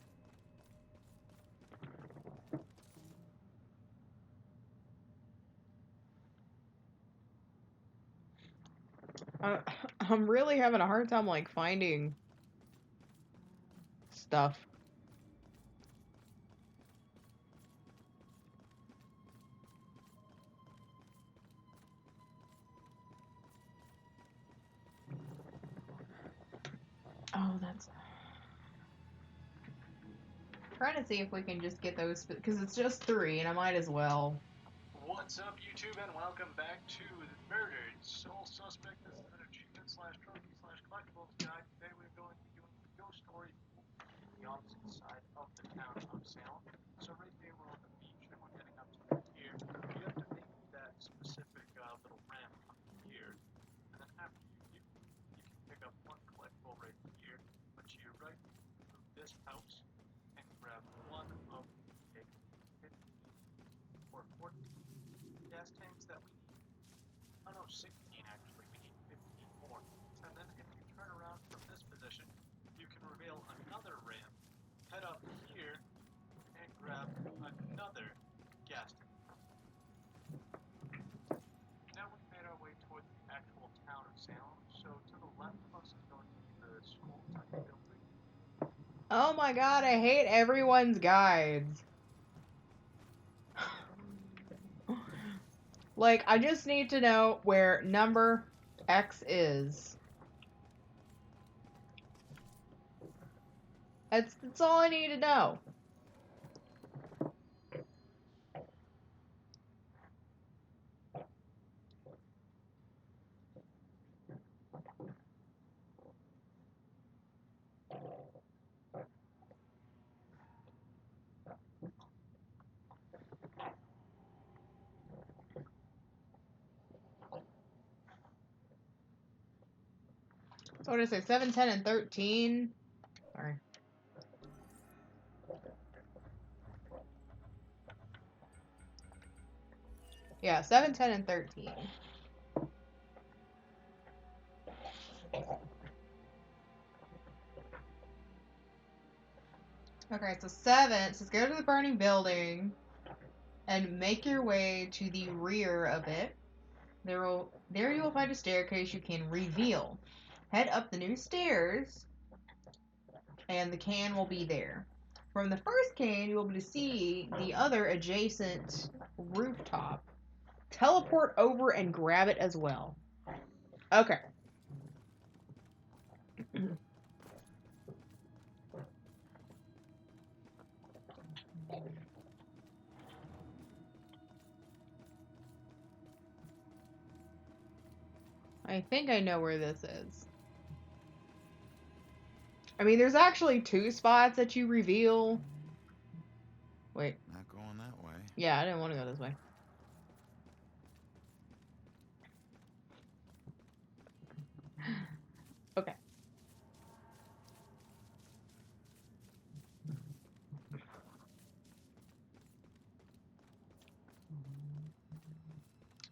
I'm really having a hard time, like, finding stuff. Oh, that's... Trying to see if we can just get those, because it's just 3, and I might as well. What's up, YouTube, and welcome back to the Murdered Soul Suspect. This is an achievement/trophy/collectibles guide. Today we're going to be doing a ghost story on the opposite side of the town of Salem. So right here we're on the beach, and we're heading up to the pier. You have to make that specific little ramp up here, and then after you this house and grab one of the 50 or 14 gas tanks that we need. Oh no, 16 actually. We need 15 more. And then if you turn around from this position, you can reveal another ramp, head up here, and grab another gas tank. Now we've made our way towards the actual town of Salem, so to the left of us is going to be the school type building. Oh my god, I hate everyone's guides. Like, I just need to know where number X is. That's all I need to know. So what did I say? 7, 10, and 13? Sorry. Yeah, 7, 10, and 13. Okay, so 7 says go to the burning building and make your way to the rear of it. There you will find a staircase you can reveal. Head up the new stairs, and the can will be there. From the first can, you will be able to see the other adjacent rooftop. Teleport over and grab it as well. Okay. I think I know where this is. I mean, there's actually 2 spots that you reveal. Wait. Not going that way. Yeah, I didn't want to go this way. Okay.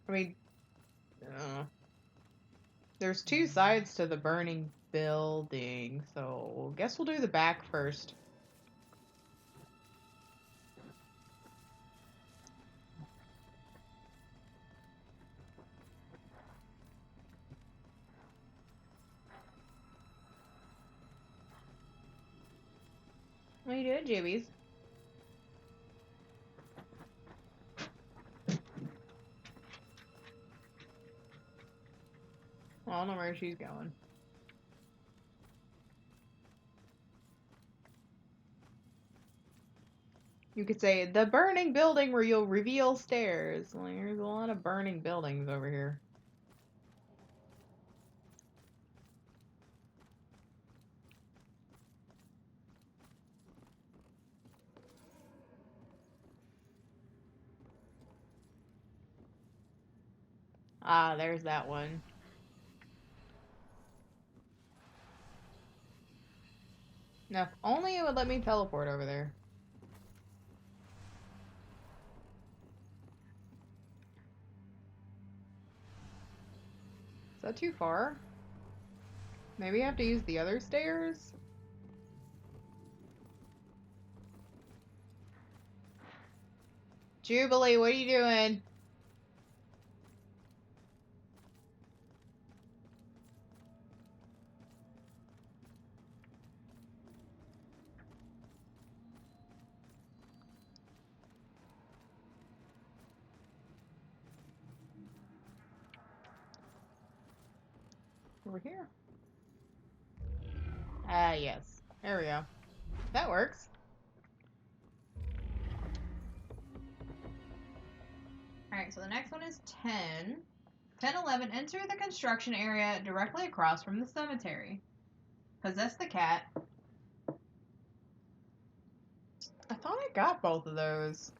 I mean, there's 2 sides to the burning building, so guess we'll do the back first. What are you doing, JBs? I don't know where she's going. You could say, the burning building where you'll reveal stairs. Like, there's a lot of burning buildings over here. Ah, there's that one. Now, if only it would let me teleport over there. Is that too far? Maybe I have to use the other stairs? Jubilee, what are you doing? Over here. Ah, yes. There we go. That works. Alright, so the next one is 10. 10, 11, enter the construction area directly across from the cemetery. Possess the cat. I thought I got both of those.